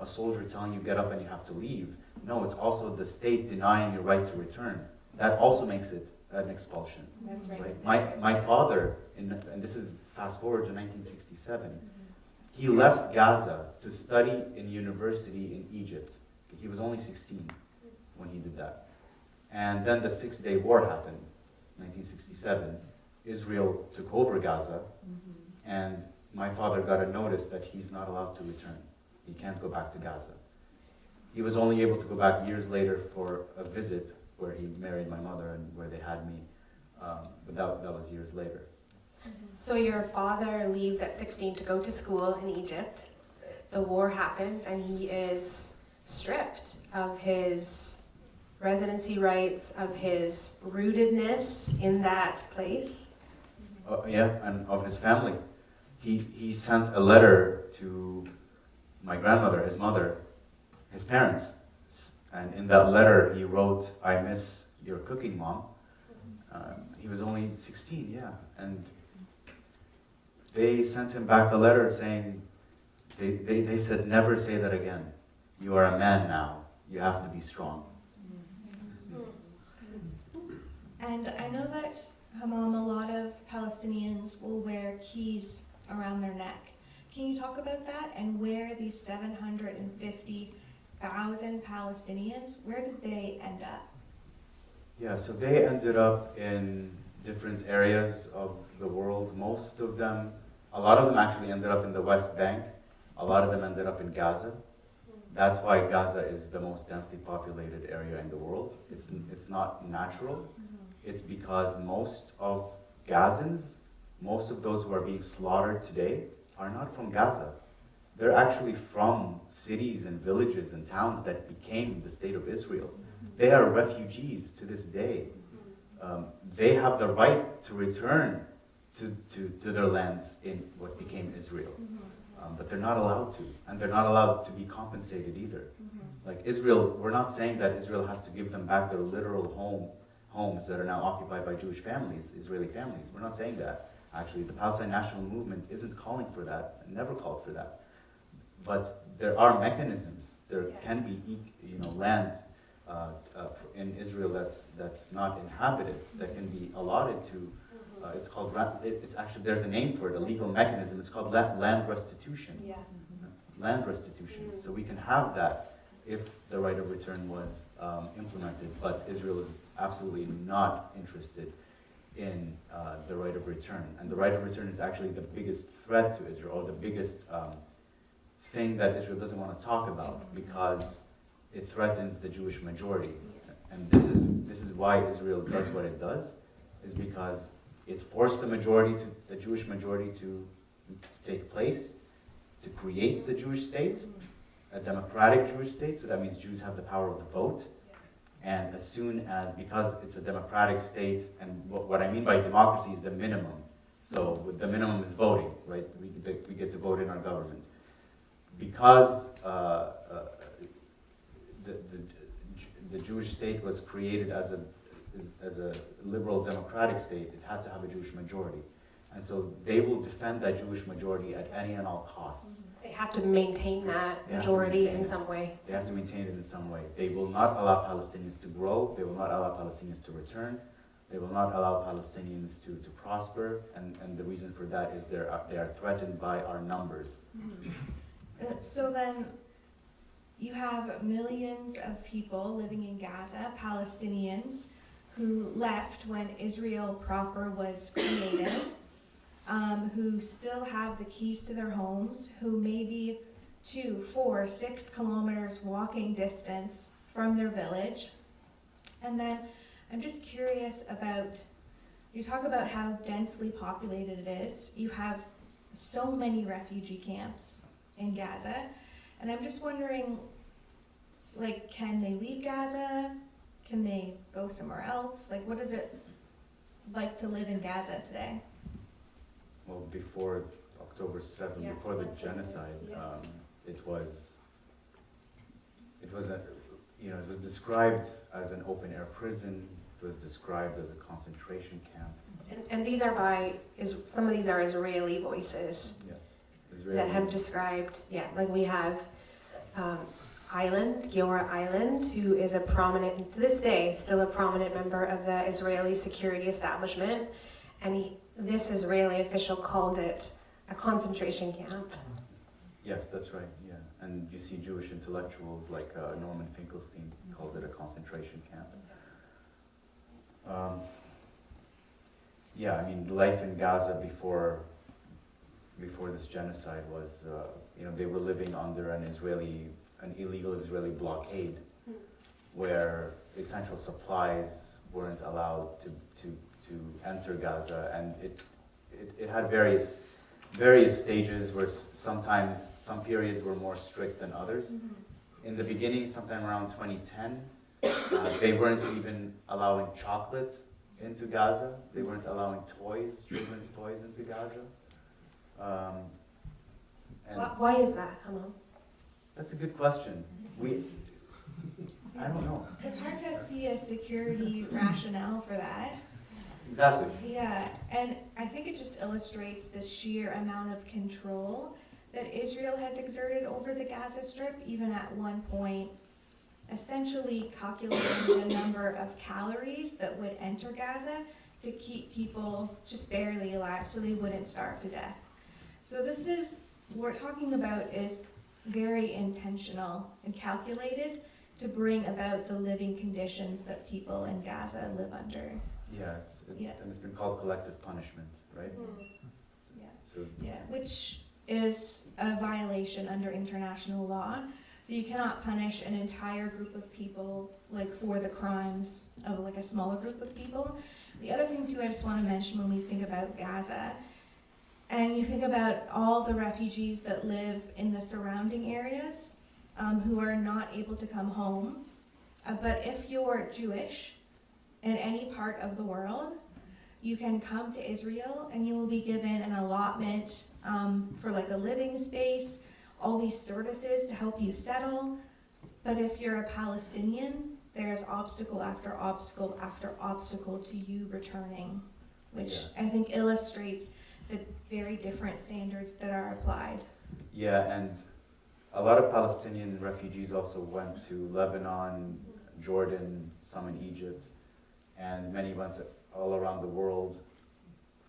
a soldier telling you get up and you have to leave. No, it's also the state denying your right to return. That also makes it an expulsion. That's right. My father, and this is fast forward to 1967, he left Gaza to study in university in Egypt. He was only 16 when he did that. And then the Six-Day War happened, 1967. Israel took over Gaza, and my father got a notice that he's not allowed to return. He can't go back to Gaza. He was only able to go back years later for a visit where he married my mother and where they had me, but that was years later. So your father leaves at 16 to go to school in Egypt. The war happens and he is stripped of his residency rights, of his rootedness in that place. Yeah, and of his family. He sent a letter to my grandmother, his mother, his parents. And in that letter he wrote, "I miss your cooking, Mom." He was only 16, yeah. And they sent him back a letter saying, they said, "Never say that again. You are a man now. You have to be strong." And And I know that, Hammam, a lot of Palestinians will wear keys around their neck. Can you talk about that and where these 750,000 Palestinians, where did they end up? Yeah, so they ended up in different areas of the world. Most of them, a lot of them actually ended up in the West Bank. A lot of them ended up in Gaza. That's why Gaza is the most densely populated area in the world. It's not natural. It's because most of Gazans, most of those who are being slaughtered today, are not from Gaza. They're actually from cities and villages and towns that became the state of Israel. They are refugees to this day. They have the right to return to their lands in what became Israel. But they're not allowed to, and they're not allowed to be compensated either. Like Israel, we're not saying that Israel has to give them back their literal homes that are now occupied by Jewish families, Israeli families. We're not saying that. Actually, the Palestine National Movement isn't calling for that, never called for that. But there are mechanisms. There can be, land in Israel that's not inhabited that can be allotted to. It's called. It's actually, there's a name for it, a legal mechanism. It's called land restitution. Yeah. Land restitution. So we can have that if the right of return was implemented. But Israel is absolutely not interested in the right of return. And the right of return is actually the biggest threat to Israel, or the biggest thing that Israel doesn't want to talk about, because it threatens the Jewish majority. And this is why Israel does what it does, is because it forced the Jewish majority to take place, to create the Jewish state, a democratic Jewish state, so that means Jews have the power of the vote. And as soon as, because it's a democratic state, and what I mean by democracy is the minimum. So the minimum is voting, right? We get to vote in our government. Because the Jewish state was created as a liberal democratic state, it had to have a Jewish majority. And so they will defend that Jewish majority at any and all costs. They have to maintain that majority in some way. They have to maintain it in some way. They will not allow Palestinians to grow. They will not allow Palestinians to return. They will not allow Palestinians to prosper. And the reason for that is they are threatened by our numbers. So then you have millions of people living in Gaza, Palestinians, who left when Israel proper was created, who still have the keys to their homes, who may be 2, 4, 6 kilometers walking distance from their village. And then I'm just curious about, you talk about how densely populated it is. You have so many refugee camps in Gaza. And I'm just wondering, like, can they leave Gaza? Can they go somewhere else? Like, what is it like to live in Gaza today? Well, before October 7th, before the genocide, it was described as an open-air prison. It was described as a concentration camp. And these are by, some of these are Israeli voices. Yes, Israeli. That have described, like we have Giora Island, who is a prominent, to this day, still a prominent member of the Israeli security establishment. And this Israeli official called it a concentration camp. Yes, that's right, yeah. And you see Jewish intellectuals like Norman Finkelstein calls it a concentration camp. I mean, life in Gaza before this genocide was, they were living under an illegal Israeli blockade, where essential supplies weren't allowed to enter Gaza, and it had various stages where sometimes some periods were more strict than others. In the beginning, sometime around 2010, they weren't even allowing chocolate into Gaza. They weren't allowing children's toys into Gaza. Why is that, Hammam? That's a good question. I don't know. It's hard to see a security rationale for that. Exactly. Yeah, and I think it just illustrates the sheer amount of control that Israel has exerted over the Gaza Strip, even at one point essentially calculating the number of calories that would enter Gaza to keep people just barely alive so they wouldn't starve to death. So this is, what we're talking about is very intentional and calculated to bring about the living conditions that people in Gaza live under. Yeah, and it's been called collective punishment, right? Yeah. So Yeah, which is a violation under international law. So you cannot punish an entire group of people like for the crimes of like a smaller group of people. The other thing too I just want to mention when we think about Gaza, and you think about all the refugees that live in the surrounding areas who are not able to come home. But if you're Jewish in any part of the world, you can come to Israel and you will be given an allotment for like a living space, all these services to help you settle. But if you're a Palestinian, there's obstacle after obstacle after obstacle to you returning, which I think illustrates the very different standards that are applied. yeah, and a lot of Palestinian refugees also went to Lebanon, Jordan, some in Egypt, and many went all around the world.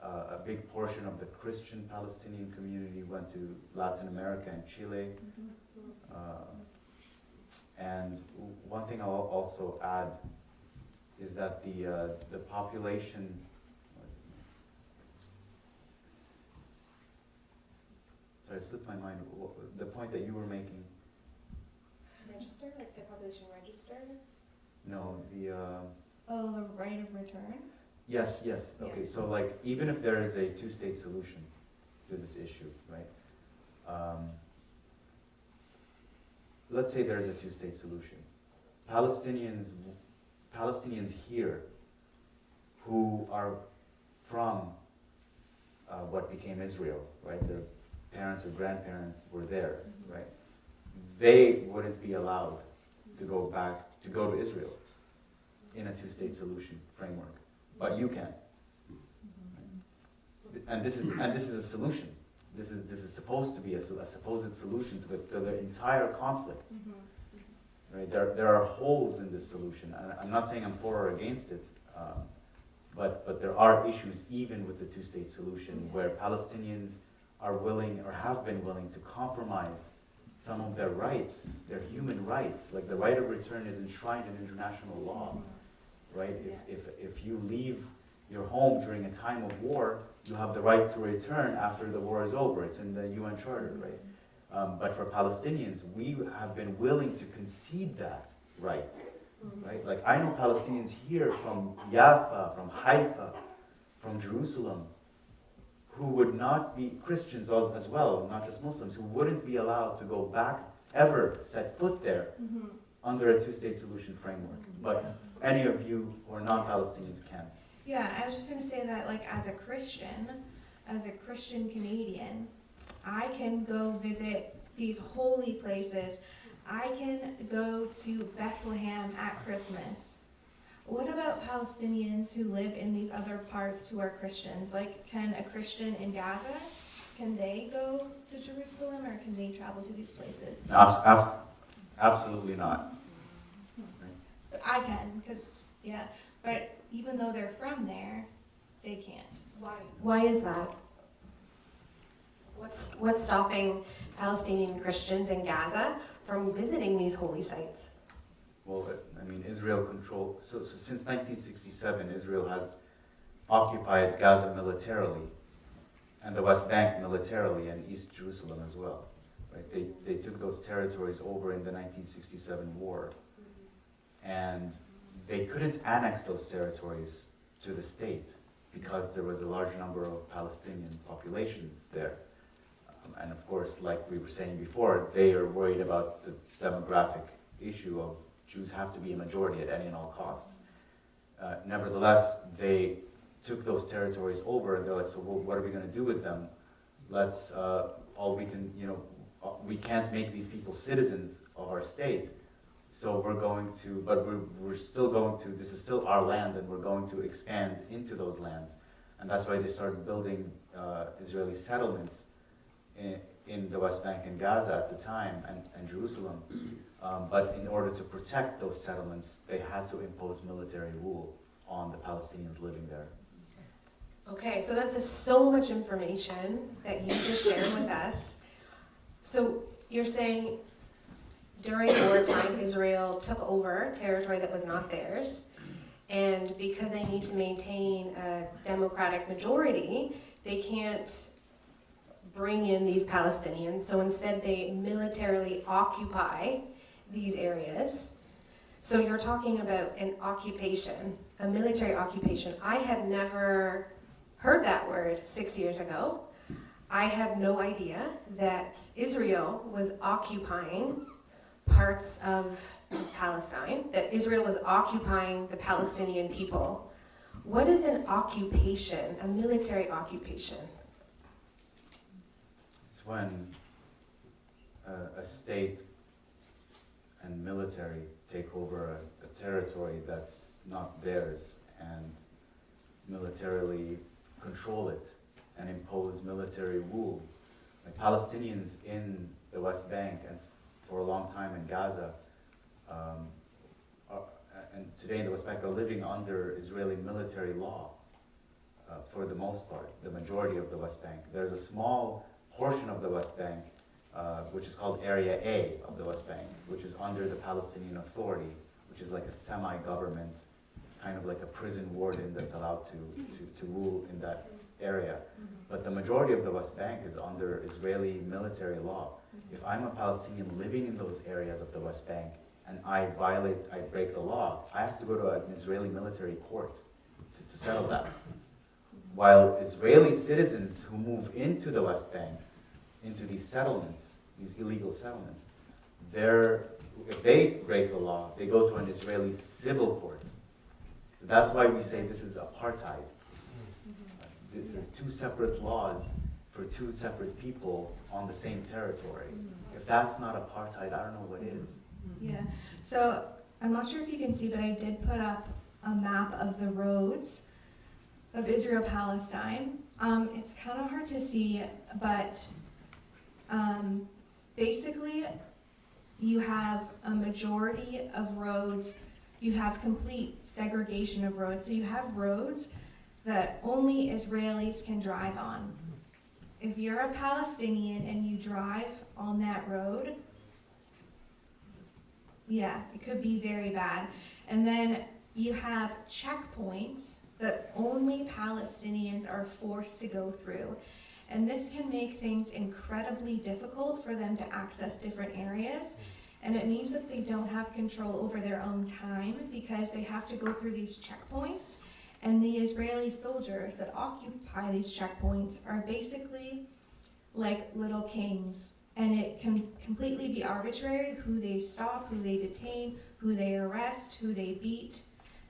A big portion of the Christian Palestinian community went to Latin America and Chile. And one thing I'll also add is that the population. Sorry, it slipped my mind. The point that you were making. Register, like the population register? No, Oh, the right of return? Yes. Okay, so like even if there is a two-state solution to this issue, right? Let's say there is a two-state solution. Palestinians here who are from what became Israel, right? Their parents or grandparents were there, right? They wouldn't be allowed to go to Israel in a two-state solution framework, but you can. And this is a solution. This is supposed to be a supposed solution to the entire conflict. Right? There are holes in this solution, and I'm not saying I'm for or against it, but there are issues even with the two-state solution where Palestinians are willing or have been willing to compromise some of their rights, their human rights. Like the right of return is enshrined in international law, right? If you leave your home during a time of war, you have the right to return after the war is over. It's in the UN Charter, right? But for Palestinians, we have been willing to concede that right, right? Like I know Palestinians here from Jaffa, from Haifa, from Jerusalem, who would not be Christians as well, not just Muslims, who wouldn't be allowed to go back, ever set foot there under a two-state solution framework. But any of you who are non-Palestinians can. Yeah, I was just going to say that, like, as a Christian Canadian, I can go visit these holy places. I can go to Bethlehem at Christmas. What about Palestinians who live in these other parts who are Christians? Like, can a Christian in Gaza, can they go to Jerusalem or can they travel to these places? Absolutely not. I can, because, yeah, but even though they're from there, they can't. Why? Why is that? What's stopping Palestinian Christians in Gaza from visiting these holy sites? Well, I mean, Israel control. So since 1967, Israel has occupied Gaza militarily, and the West Bank militarily, and East Jerusalem as well. Right? They took those territories over in the 1967 war, and they couldn't annex those territories to the state because there was a large number of Palestinian populations there. And of course, like we were saying before, they are worried about the demographic issue of Jews have to be a majority at any and all costs. Nevertheless, they took those territories over, and they're like, so what are we going to do with them? Let's, all we can, we can't make these people citizens of our state, so we're going to, but we're still going to, this is still our land, and we're going to expand into those lands. And that's why they started building Israeli settlements in the West Bank and Gaza at the time, and Jerusalem. But in order to protect those settlements, they had to impose military rule on the Palestinians living there. Okay, so that's so much information that you just shared with us. So you're saying during wartime, Israel took over territory that was not theirs, and because they need to maintain a democratic majority, they can't bring in these Palestinians, so instead they militarily occupy these areas. So you're talking about an occupation, a military occupation. I had never heard that word 6 years ago. I had no idea that Israel was occupying parts of Palestine, that Israel was occupying the Palestinian people. What is an occupation, a military occupation? It's when a state and military take over a territory that's not theirs and militarily control it and impose military rule. Like Palestinians in the West Bank and for a long time in Gaza, and today in the West Bank, are living under Israeli military law for the most part, the majority of the West Bank. There's a small portion of the West Bank, which is called Area A of the West Bank, which is under the Palestinian Authority, which is like a semi-government, kind of like a prison warden that's allowed to rule in that area. But the majority of the West Bank is under Israeli military law. If I'm a Palestinian living in those areas of the West Bank and I break the law, I have to go to an Israeli military court to settle that. While Israeli citizens who move into the West Bank, into these settlements, these illegal settlements, if they break the law, they go to an Israeli civil court. So that's why we say this is apartheid. This is two separate laws for two separate people on the same territory. If that's not apartheid, I don't know what is. Yeah, so I'm not sure if you can see, but I did put up a map of the roads of Israel-Palestine. It's kind of hard to see, but basically you have a majority of roads, you have complete segregation of roads. So you have roads that only Israelis can drive on. If you're a Palestinian and you drive on that road, yeah, it could be very bad. And then you have checkpoints that only Palestinians are forced to go through. And this can make things incredibly difficult for them to access different areas. And it means that they don't have control over their own time because they have to go through these checkpoints. And the Israeli soldiers that occupy these checkpoints are basically like little kings. And it can completely be arbitrary who they stop, who they detain, who they arrest, who they beat.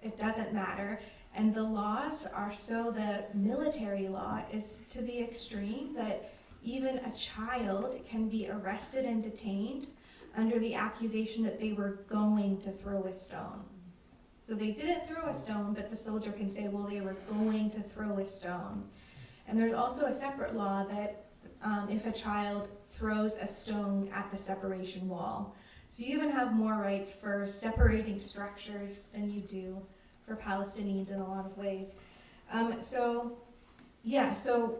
It doesn't matter. And the laws are the military law is to the extreme that even a child can be arrested and detained under the accusation that they were going to throw a stone. So they didn't throw a stone, but the soldier can say, well, they were going to throw a stone. And there's also a separate law that if a child throws a stone at the separation wall. So you even have more rights for separating structures than you do for Palestinians in a lot of ways. So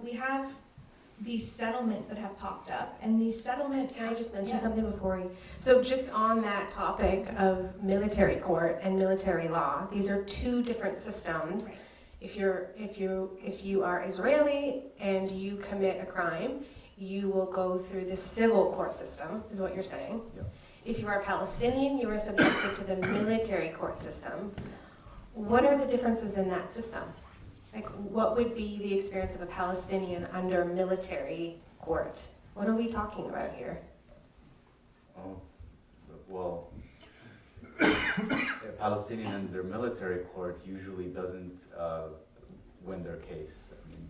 we have these settlements that have popped up, and these settlements. Can I just mention something before we? So just on that topic of military court and military law, these are two different systems. Right. If you are Israeli and you commit a crime, you will go through the civil court system, is what you're saying. Yep. If you are Palestinian, you are subjected to the military court system. What are the differences in that system? Like, what would be the experience of a Palestinian under military court? What are we talking about here? Oh, well, a Palestinian under military court usually doesn't win their case. I mean,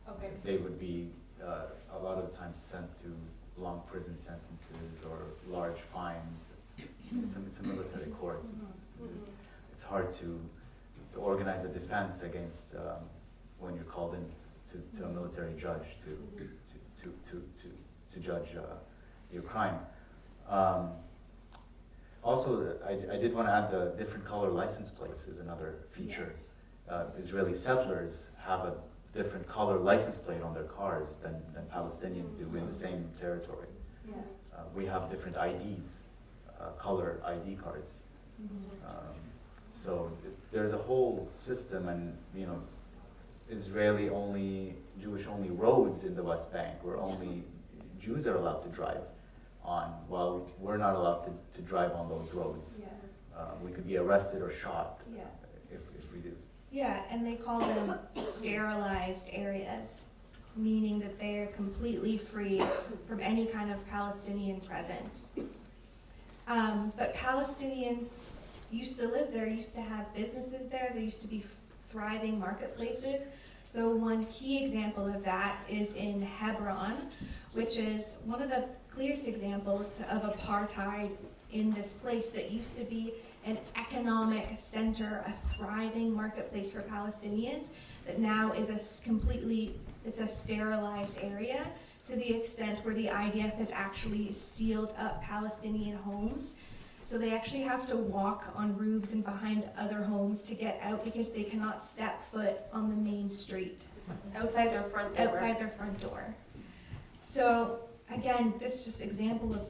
Okay. they would be a lot of the times sent to long prison sentences or large fines. It's a military court. It's hard to organize a defense against when you're called in to a military judge to judge your crime. Also, I did want to add the different color license plates is another feature. Yes. Israeli settlers have a different color license plate on their cars than Palestinians do in the same territory. Yeah. We have different IDs, color ID cards. So there's a whole system, and Israeli only, Jewish only roads in the West Bank where only Jews are allowed to drive on, while we're not allowed to drive on those roads. Yes. We could be arrested or shot Yeah. if we do. Yeah, and they call them sterilized areas, meaning that they are completely free from any kind of Palestinian presence. But Palestinians used to live there, used to have businesses there, there used to be thriving marketplaces. So one key example of that is in Hebron, which is one of the clearest examples of apartheid in this place that used to be an economic center, a thriving marketplace for Palestinians, that now is it's a sterilized area to the extent where the IDF has actually sealed up Palestinian homes. So they actually have to walk on roofs and behind other homes to get out because they cannot step foot on the main street. Outside their front door. Outside their front door. So again, this is just example of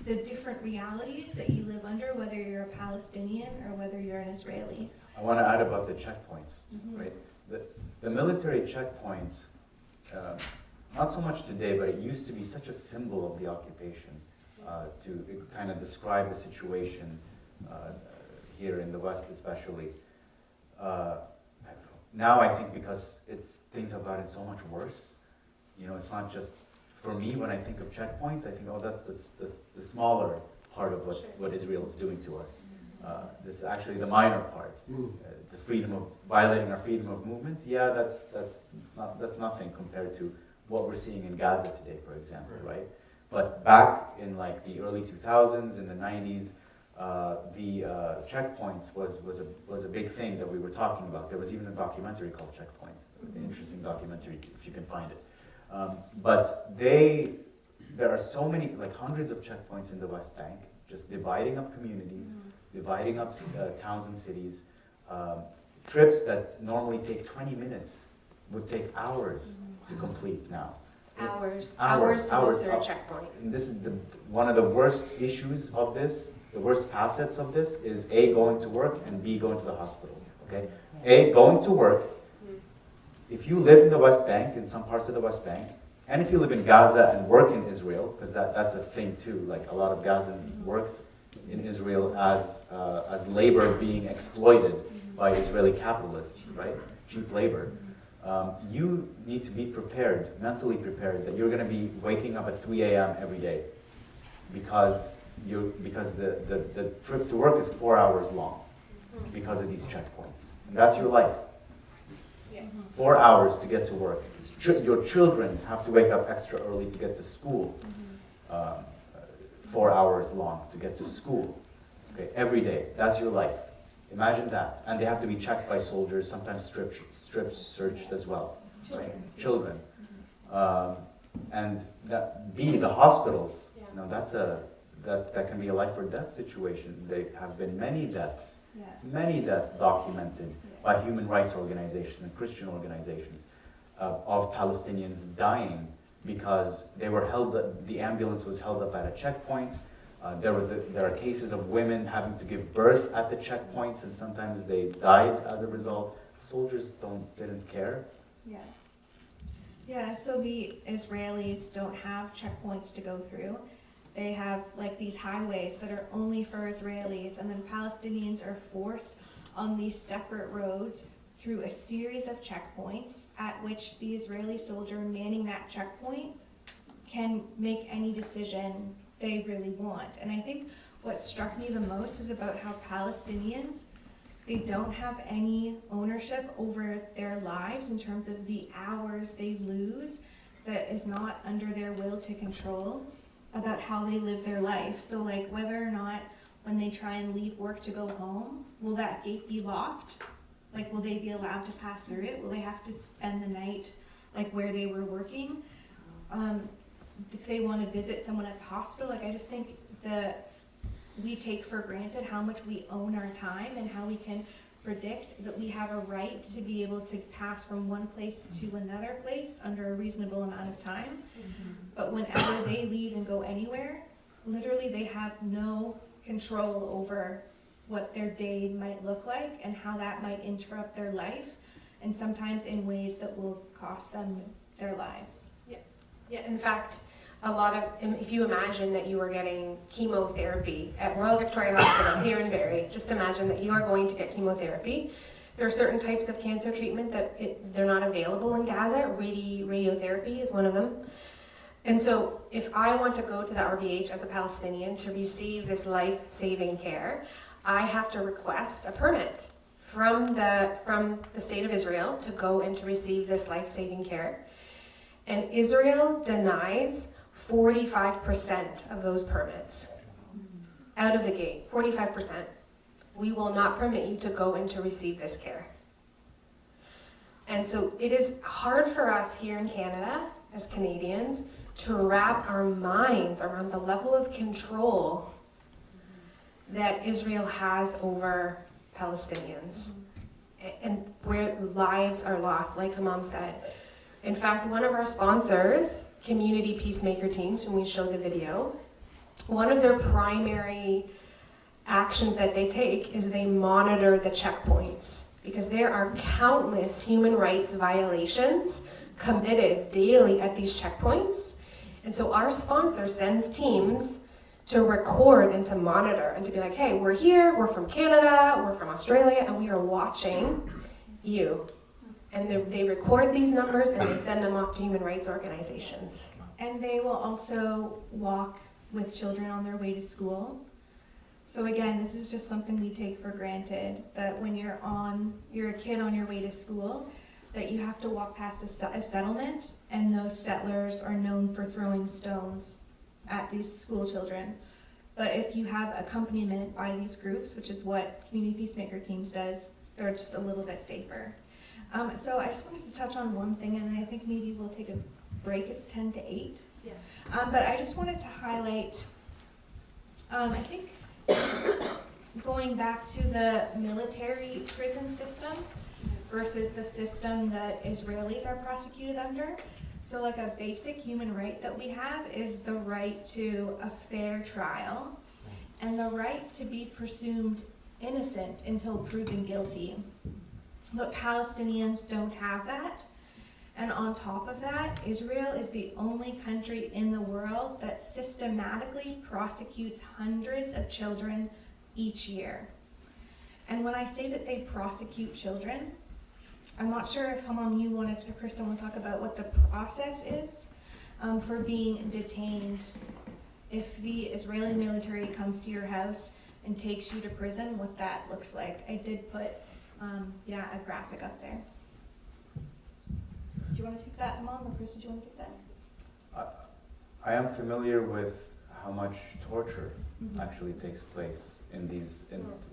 the different realities that you live under, whether you're a Palestinian or whether you're an Israeli. I want to add about the checkpoints, Mhm. right? The military checkpoints, not so much today, but it used to be such a symbol of the occupation to kind of describe the situation here in the West especially. Now I think because things have gotten so much worse, it's not just, for me, when I think of checkpoints, I think, oh, that's the smaller part of what Israel is doing to us. This is actually the minor part. The violating our freedom of movement, yeah, that's nothing compared to what we're seeing in Gaza today, for example, right? But back in like the early 2000s, in the 90s, the checkpoints was a big thing that we were talking about. There was even a documentary called Checkpoints, an interesting documentary if you can find it. But there are so many, like hundreds of checkpoints in the West Bank, just dividing up communities, dividing up towns and cities. Trips that normally take 20 minutes would take hours to complete now. Hours to go through a checkpoint. And this is one of the worst issues of this, the worst facets of this is A, going to work, and B, going to the hospital, okay? A, going to work. If you live in the West Bank, in some parts of the West Bank, and if you live in Gaza and work in Israel, because that's a thing too, like a lot of Gazans worked in Israel as labor being exploited by Israeli capitalists, right? Cheap labor. You need to be prepared, mentally prepared, that you're going to be waking up at 3 a.m. every day because the trip to work is 4 hours long because of these checkpoints. And that's your life. 4 hours to get to work. Your children have to wake up extra early to get to school. 4 hours long to get to school. Okay, every day. That's your life. Imagine that. And they have to be checked by soldiers, sometimes strip searched as well. Right? Children. And that the hospitals. That can be a life or death situation. There have been many deaths documented by human rights organizations and Christian organizations of Palestinians dying because the ambulance was held up at a checkpoint. There are cases of women having to give birth at the checkpoints, and sometimes they died as a result. Soldiers didn't care. Yeah, so the Israelis don't have checkpoints to go through. They have like these highways that are only for Israelis, and then Palestinians are forced on these separate roads through a series of checkpoints at which the Israeli soldier manning that checkpoint can make any decision they really want. And I think what struck me the most is about how Palestinians, they don't have any ownership over their lives in terms of the hours they lose that is not under their will to control about how they live their life. So like whether or not when they try and leave work to go home, will that gate be locked? Like will they be allowed to pass through it? Will they have to spend the night like where they were working? If they want to visit someone at the hospital, like I just think the we take for granted how much we own our time and how we can predict that we have a right to be able to pass from one place to another place under a reasonable amount of time. But whenever they leave and go anywhere, literally they have no control over what their day might look like and how that might interrupt their life, and sometimes in ways that will cost them their lives. Yeah, in fact, if you imagine that you are getting chemotherapy at Royal Victoria Hospital here in Barrie, just imagine that you are going to get chemotherapy. There are certain types of cancer treatment that they're not available in Gaza. Radiotherapy is one of them. And so if I want to go to the RVH as a Palestinian to receive this life-saving care, I have to request a permit from the state of Israel to go and to receive this life-saving care. And Israel denies 45% of those permits out of the gate, 45%. We will not permit you to go and to receive this care. And so it is hard for us here in Canada, as Canadians, to wrap our minds around the level of control that Israel has over Palestinians and where lives are lost, like Hammam said. In fact, one of our sponsors, Community Peacemaker Teams, when we show the video, one of their primary actions that they take is they monitor the checkpoints, because there are countless human rights violations committed daily at these checkpoints. And so our sponsor sends teams to record and to monitor and to be like, hey, we're here, we're from Canada, we're from Australia, and we are watching you. And they record these numbers and they send them off to human rights organizations. And they will also walk with children on their way to school. So again, this is just something we take for granted, that when you're a kid on your way to school, that you have to walk past a settlement, and those settlers are known for throwing stones at these school children. But if you have accompaniment by these groups, which is what Community Peacemaker Teams does, they're just a little bit safer. So I just wanted to touch on one thing, and I think maybe we'll take a break. It's 10 to 8. Yeah. But I just wanted to highlight, I think, going back to the military prison system versus the system that Israelis are prosecuted under. So like a basic human right that we have is the right to a fair trial and the right to be presumed innocent until proven guilty. But Palestinians don't have that. And on top of that, Israel is the only country in the world that systematically prosecutes hundreds of children each year. And when I say that they prosecute children, I'm not sure if Hammam, you wanted to, Kristen, want to talk about what the process is for being detained. If the Israeli military comes to your house and takes you to prison, what that looks like. I did put, a graphic up there. Do you want to take that, Hammam, or Kristen, do you want to take that? I am familiar with how much torture actually takes place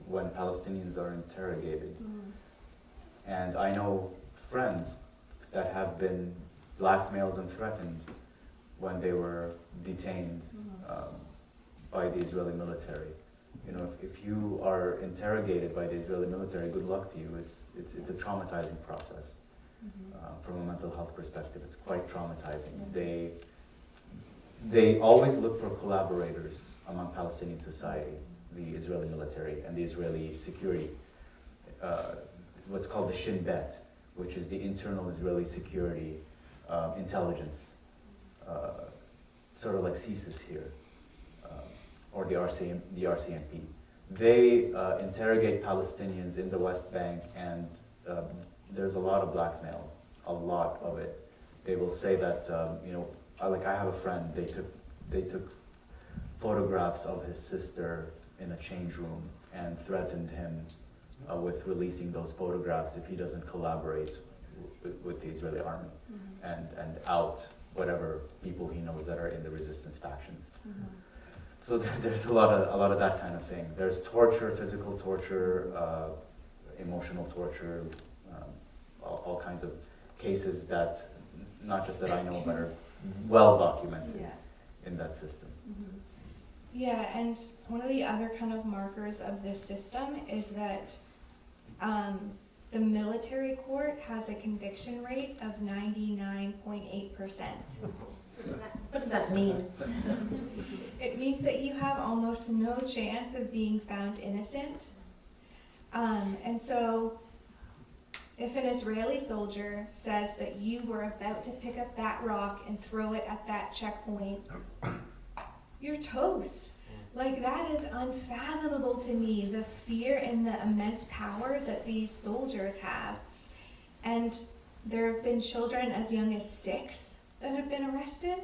when Palestinians are interrogated. And I know friends that have been blackmailed and threatened when they were detained by the Israeli military. You know, if you are interrogated by the Israeli military, good luck to you. It's a traumatizing process. From a mental health perspective, it's quite traumatizing. They always look for collaborators among Palestinian society, the Israeli military and the Israeli security. What's called the Shin Bet, which is the internal Israeli security intelligence, sort of like CSIS here, or the RCMP. They interrogate Palestinians in the West Bank, and there's a lot of blackmail, a lot of it. They will say that, I have a friend, they took photographs of his sister in a change room and threatened him with releasing those photographs if he doesn't collaborate with the Israeli army and out whatever people he knows that are in the resistance factions. So there's a lot of that kind of thing. There's torture, physical torture, emotional torture, all kinds of cases that, not just that I know, but are well documented in that system. Yeah, and one of the other kind of markers of this system is that the military court has a conviction rate of 99.8%. What does that mean? It means that you have almost no chance of being found innocent. And so if an Israeli soldier says that you were about to pick up that rock and throw it at that checkpoint, you're toast. Like, that is unfathomable to me, the fear and the immense power that these soldiers have. And there have been children as young as 6 that have been arrested.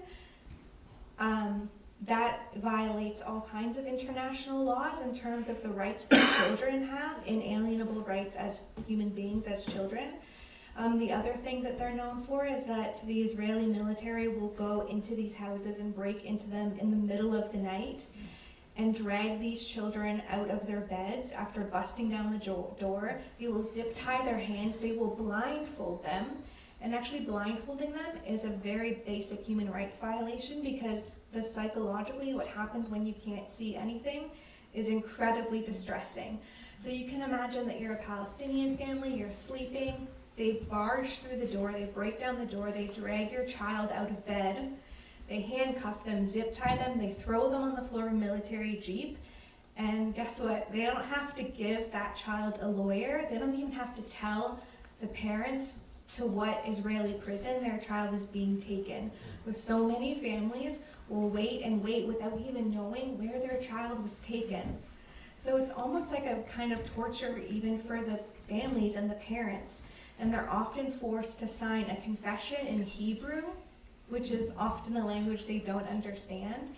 That violates all kinds of international laws in terms of the rights that children have, inalienable rights as human beings, as children. The other thing that they're known for is that the Israeli military will go into these houses and break into them in the middle of the night and drag these children out of their beds after busting down the door. They will zip tie their hands, they will blindfold them. And actually blindfolding them is a very basic human rights violation, because psychologically what happens when you can't see anything is incredibly distressing. So you can imagine that you're a Palestinian family, you're sleeping, they barge through the door, they break down the door, they drag your child out of bed, they handcuff them, zip tie them, they throw them on the floor of a military jeep, and guess what? They don't have to give that child a lawyer, they don't even have to tell the parents to what Israeli prison their child is being taken. With so many families will wait and wait without even knowing where their child was taken. So it's almost like a kind of torture even for the families and the parents. And they're often forced to sign a confession in Hebrew, which is often a language they don't understand.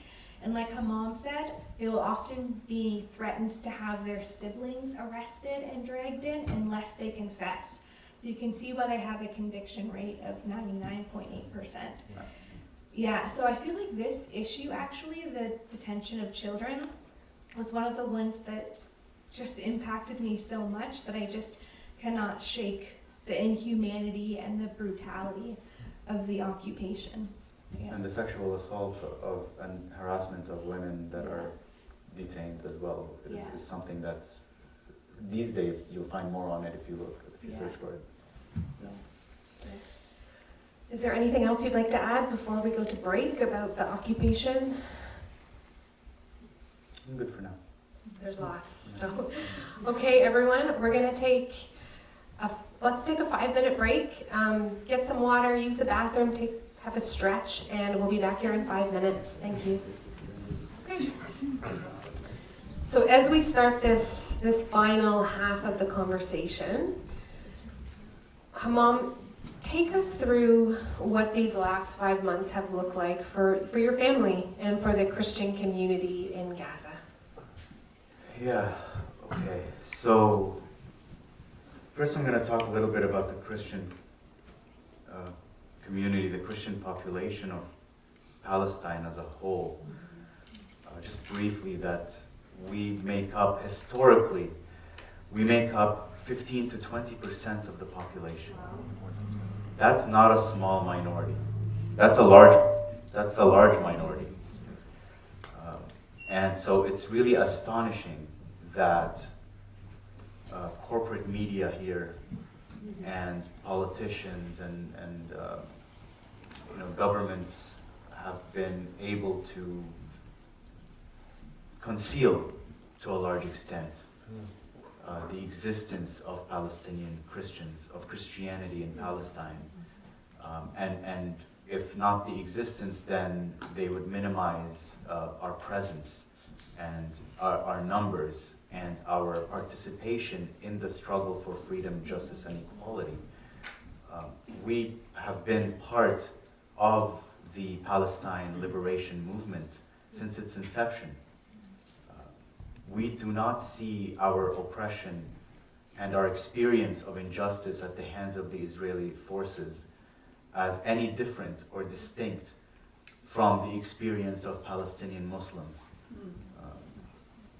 And like Hammam said, they will often be threatened to have their siblings arrested and dragged in unless they confess. So you can see why they have a conviction rate of 99.8%. Yeah, so I feel like this issue, actually, the detention of children, was one of the ones that just impacted me so much that I just cannot shake the inhumanity and the brutality of the occupation. Yeah. And the sexual assault of and harassment of women that are detained as well is something that's, these days, you'll find more on it if you search for it. Is there anything else you'd like to add before we go to break about the occupation? I'm good for now. There's lots. So, okay, everyone, we're gonna let's take a 5-minute break. Get some water, use the bathroom, have a stretch, and we'll be back here in 5 minutes. Thank you. Okay. So as we start this final half of the conversation, Hammam, take us through what these last 5 months have looked like for your family and for the Christian community in Gaza. Yeah, okay. So, first I'm going to talk a little bit about the Christian community, the Christian population of Palestine as a whole. Just briefly, that historically, we make up 15 to 20% of the population. That's not a small minority. That's a large minority. And so it's really astonishing that corporate media here and politicians and governments have been able to conceal to a large extent the existence of Palestinian Christians, of Christianity in Palestine. And if not the existence, then they would minimize our presence and our numbers and our participation in the struggle for freedom, justice, and equality. We have been part of the Palestine liberation movement since its inception. We do not see our oppression and our experience of injustice at the hands of the Israeli forces as any different or distinct from the experience of Palestinian Muslims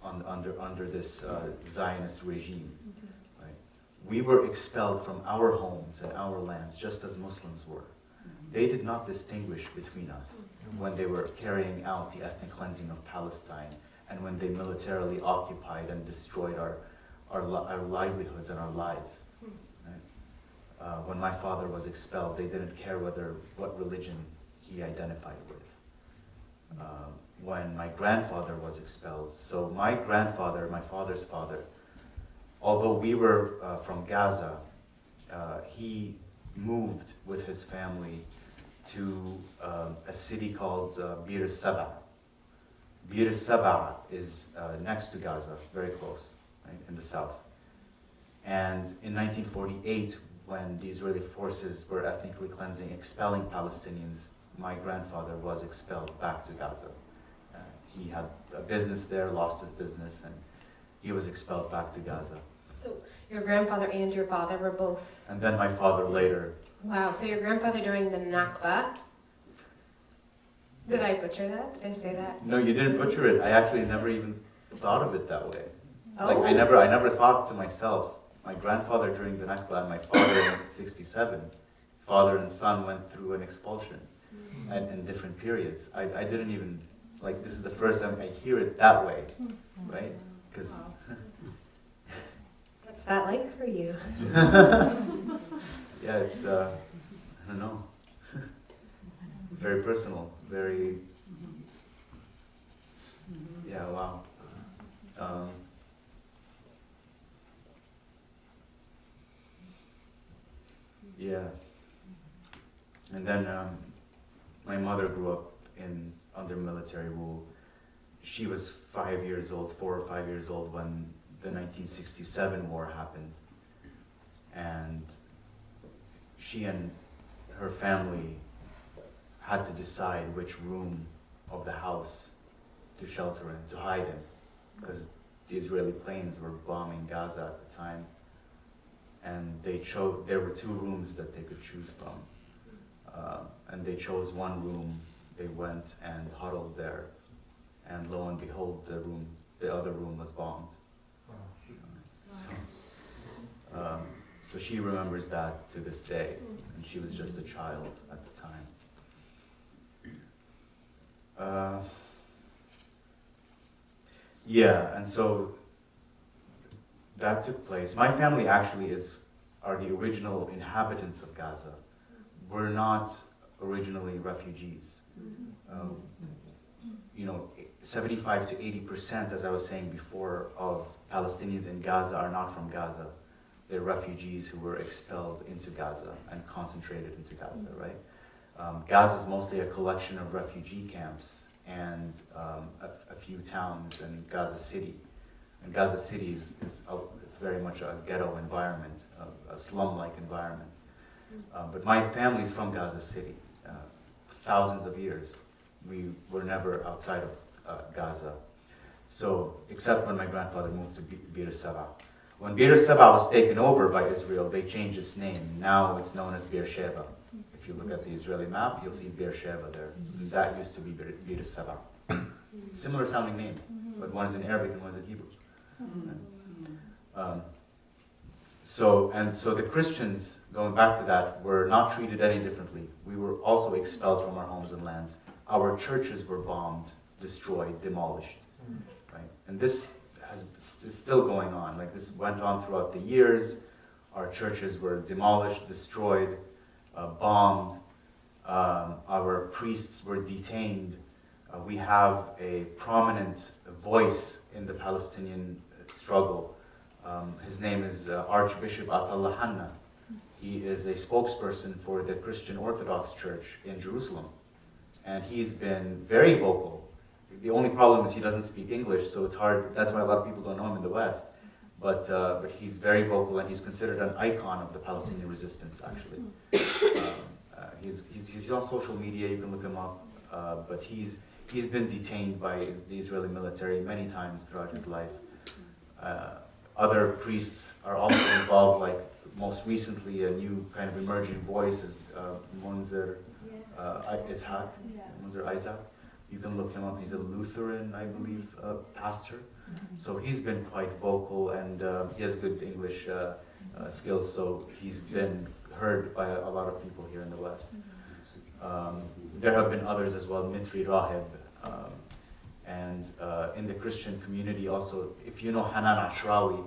under this Zionist regime. Right? We were expelled from our homes and our lands just as Muslims were. they did not distinguish between us when they were carrying out the ethnic cleansing of Palestine and when they militarily occupied and destroyed our livelihoods and our lives. Right? When my father was expelled, they didn't care what religion he identified with. When my grandfather was expelled, so my grandfather, my father's father, although we were from Gaza, he moved with his family to a city called Bir Saba. Bir Saba is next to Gaza, very close, right, in the south. And in 1948, when the Israeli forces were ethnically cleansing, expelling Palestinians, my grandfather was expelled back to Gaza. He had a business there, lost his business, and he was expelled back to Gaza. So your grandfather and your father were both... And then my father later. Wow, so your grandfather during the Nakba... Did I butcher that? Did I say that? No, you didn't butcher it. I actually never even thought of it that way. Oh. Like I never thought to myself, my grandfather during the Nakba and my father in 67, father and son went through an expulsion and in different periods. I didn't even, like, this is the first time I hear it that way, right? Because what's that like for you? yeah, it's, I don't know, very personal, very, yeah, wow. Yeah. And then my mother grew up under military rule. She was 5 years old, 4 or 5 years old when the 1967 war happened. And she and her family had to decide which room of the house to shelter in, to hide in, because the Israeli planes were bombing Gaza at the time. And there were 2 rooms that they could choose from. And they chose one room. They went and huddled there. And lo and behold, the other room was bombed. So she remembers that to this day. And she was just a child at the time. Yeah, and so that took place. My family actually are the original inhabitants of Gaza. We're not originally refugees. 75 to 80%, as I was saying before, of Palestinians in Gaza are not from Gaza. They're refugees who were expelled into Gaza and concentrated into Gaza, right? Gaza is mostly a collection of refugee camps and a few towns in Gaza City. And Gaza City is very much a ghetto environment, a slum-like environment. But my family's from Gaza City. Thousands of years, we were never outside of Gaza. So, except when my grandfather moved to Bir Saba. When Bir Saba was taken over by Israel, they changed its name. Now it's known as Beersheba. If you look at the Israeli map, you'll see Beersheba there. And that used to be Bir Saba. Similar sounding names, but one is in Arabic and one is in Hebrew. So the Christians, going back to that, were not treated any differently. We were also expelled from our homes and lands. Our churches were bombed, destroyed, demolished. Right? And this is still going on. Like, this went on throughout the years. Our churches were demolished, destroyed, bombed. Our priests were detained. We have a prominent voice in the Palestinian struggle. His name is Archbishop Atallah Hanna. He is a spokesperson for the Christian Orthodox Church in Jerusalem. And he's been very vocal. The only problem is he doesn't speak English, so it's hard. That's why a lot of people don't know him in the West. But he's very vocal, and he's considered an icon of the Palestinian resistance, actually. He's on social media, you can look him up. But he's been detained by the Israeli military many times throughout his life. Other priests are also involved, like most recently a new kind of emerging voice is Munzer Ishaq, Munzer Isaac. You can look him up. He's a Lutheran, I believe, pastor. So he's been quite vocal, and he has good English skills, so he's been heard by a lot of people here in the West. There have been others as well, Mitri Rahib, and in the Christian community also, if you know Hanan Ashrawi,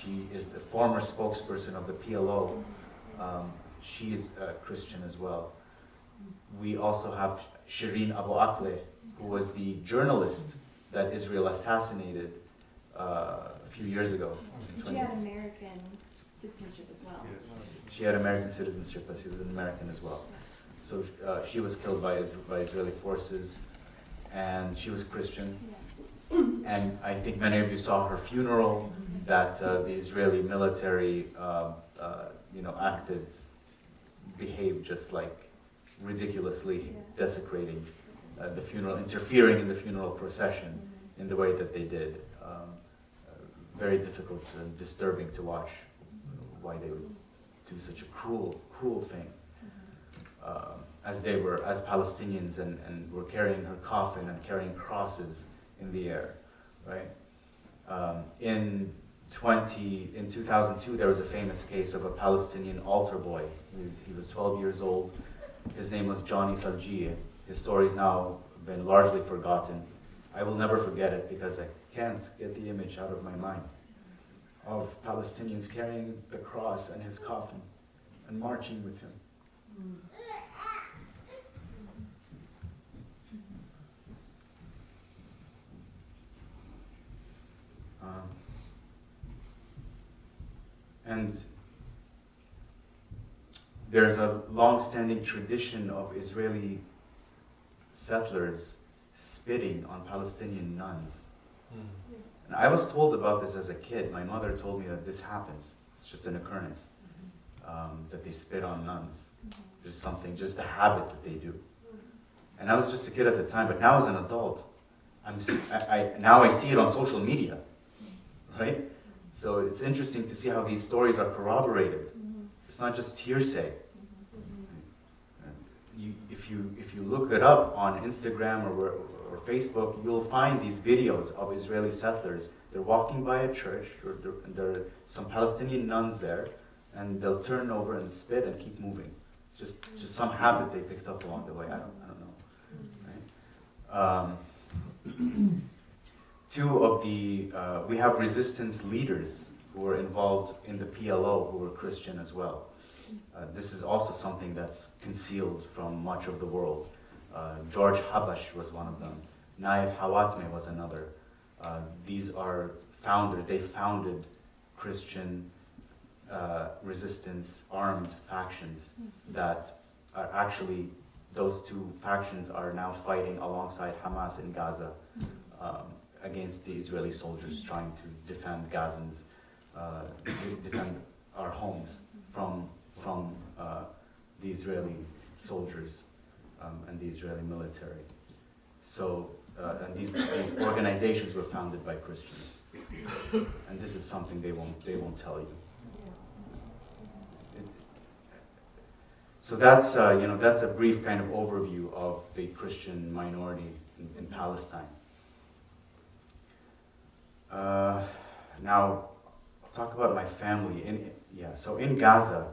she is the former spokesperson of the PLO. She is Christian as well. We also have Shireen Abu Akleh, who was the journalist that Israel assassinated a few years ago. She had American citizenship as well. She had American citizenship, as she was an American as well. So she was killed by Israeli forces, and she was Christian. And I think many of you saw her funeral, that the Israeli military, behaved just like ridiculously desecrating the funeral, interfering in the funeral procession in the way that they did. Very difficult and disturbing to watch why they would do such a cruel thing. As Palestinians and were carrying her coffin and carrying crosses in the air, right? In 2002, there was a famous case of a Palestinian altar boy. He was 12 years old. His name was Johnny Thaljieh. His story's now been largely forgotten. I will never forget it because I can't get the image out of my mind of Palestinians carrying the cross and his coffin and marching with him. And there's a long-standing tradition of Israeli settlers spitting on Palestinian nuns. And I was told about this as a kid. My mother told me that this happens. It's just an occurrence, that they spit on nuns. There's something, just a habit that they do. And I was just a kid at the time, but now as an adult, now I see it on social media, right? So it's interesting to see how these stories are corroborated. It's not just hearsay. If you look it up on Instagram or Facebook, you'll find these videos of Israeli settlers. They're walking by a church, or there are some Palestinian nuns there, and they'll turn over and spit and keep moving. Just some habit they picked up along the way. I don't know. Right? We have resistance leaders who were involved in the PLO who were Christian as well. This is also something that's concealed from much of the world. George Habash was one of them. Naif Hawatmeh was another. These are founders. They founded Christian resistance armed factions that are actually, those two factions are now fighting alongside Hamas in Gaza against the Israeli soldiers trying to defend Gazans, defend our homes from the Israeli soldiers and the Israeli military. So, and these organizations were founded by Christians, and this is something they won't tell you. So that's that's a brief kind of overview of the Christian minority in Palestine. Now, I'll talk about my family. So in Gaza,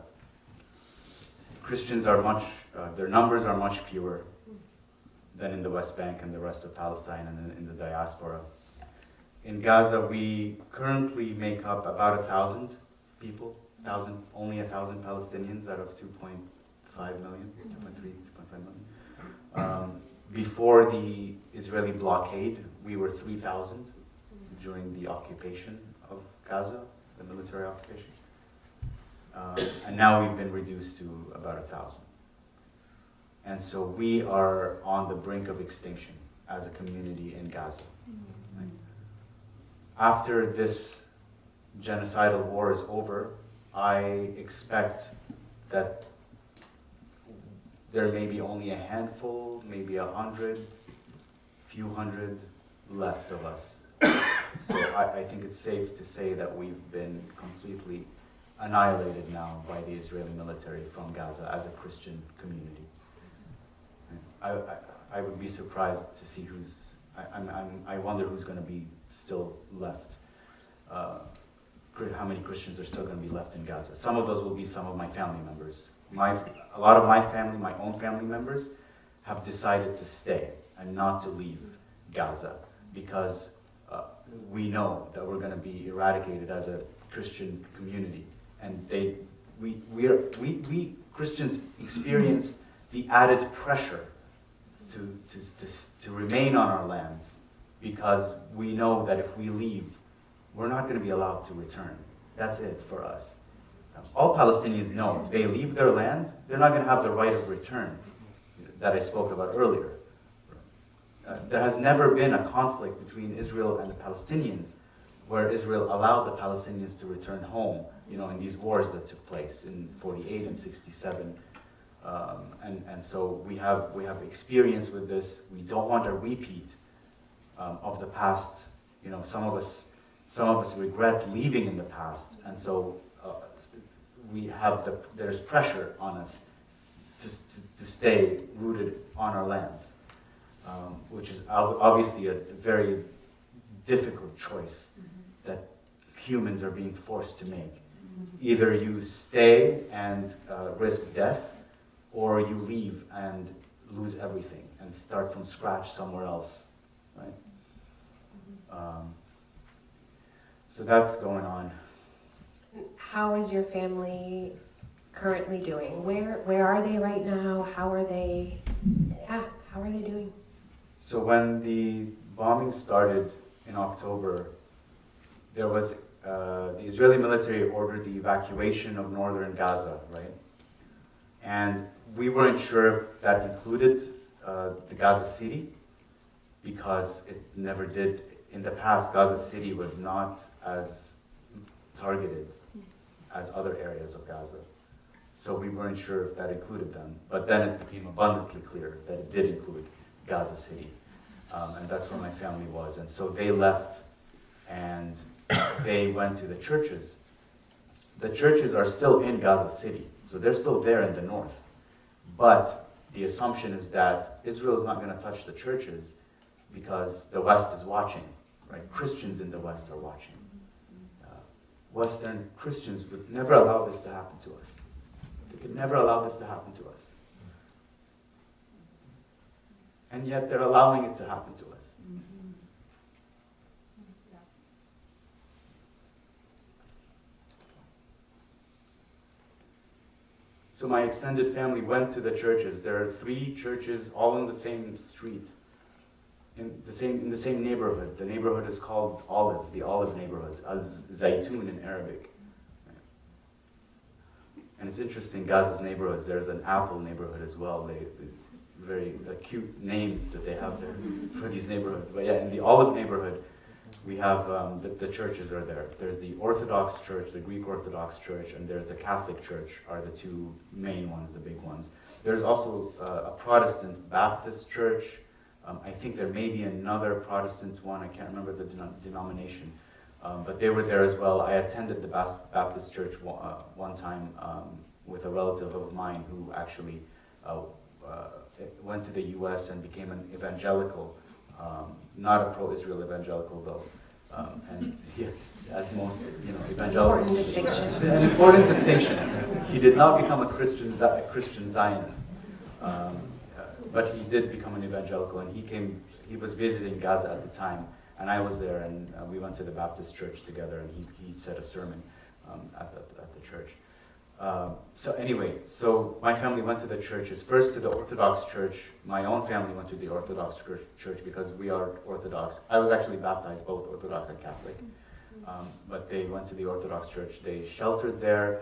Christians are their numbers are much fewer than in the West Bank and the rest of Palestine and in the diaspora. In Gaza, we currently make up about 1,000 people, only 1,000 Palestinians out of 2.5 million, 2.3, 2.5 million. Before the Israeli blockade, we were 3,000 during the occupation of Gaza, the military occupation. And now we've been reduced to about 1,000. And so we are on the brink of extinction as a community in Gaza. Right? After this genocidal war is over, I expect that there may be only a handful, maybe 100, few hundred left of us. So I think it's safe to say that we've been completely annihilated now by the Israeli military from Gaza as a Christian community. I would be surprised to see I wonder who's going to be still left. how many Christians are still going to be left in Gaza. Some of those will be some of my family members. A lot of my family, my own family members, have decided to stay and not to leave Gaza because we know that we're going to be eradicated as a Christian community, and we Christians experience the added pressure to remain on our lands because we know that if we leave, we're not going to be allowed to return. That's it for us. All Palestinians know if they leave their land, they're not going to have the right of return that I spoke about earlier. There has never been a conflict between Israel and the Palestinians where Israel allowed the Palestinians to return home, in these wars that took place in 48 and 67. And so we have experience with this. We don't want a repeat of the past. Some of us regret leaving in the past, and so there's pressure on us to stay rooted on our lands, which is obviously a very difficult choice that humans are being forced to make. Either you stay and risk death, or you leave and lose everything and start from scratch somewhere else, right? So that's going on. How is your family currently doing? Where are they right now? How are they doing? So when the bombing started in October, there was the Israeli military ordered the evacuation of northern Gaza, right? And we weren't sure if that included the Gaza City, because it never did. In the past, Gaza City was not as targeted as other areas of Gaza. So we weren't sure if that included them. But then it became abundantly clear that it did include Gaza City. And that's where my family was. And so they left and they went to the churches. The churches are still in Gaza City, so they're still there in the north. But the assumption is that Israel is not going to touch the churches because the West is watching, right? Christians in the West are watching. Western Christians would never allow this to happen to us. They could never allow this to happen to us. And yet they're allowing it to happen to us. So my extended family went to the churches. There are 3 churches all in the same street, in the same neighborhood. The neighborhood is called Olive, the Olive neighborhood, Zaytun in Arabic. And it's interesting, Gaza's neighborhoods, there's an apple neighborhood as well. They very cute names that they have there for these neighborhoods. But yeah, in the Olive neighborhood, we have, the churches are there. There's the Orthodox Church, the Greek Orthodox Church, and there's the Catholic Church are the 2 main ones, the big ones. There's also a Protestant Baptist Church. I think there may be another Protestant one, I can't remember the denomination. But they were there as well. I attended the Baptist Church one time with a relative of mine who actually went to the US and became an evangelical. Not a pro-Israel evangelical though, and yes, as most evangelicals. Important distinction. An important distinction. He did not become a Christian Zionist, but he did become an evangelical, and he was visiting Gaza at the time, and I was there, and we went to the Baptist church together, and he said a sermon at the church. So anyway, so my family went to the churches, first to the Orthodox Church. My own family went to the Orthodox Church because we are Orthodox. I was actually baptized both Orthodox and Catholic. But they went to the Orthodox Church. They sheltered there.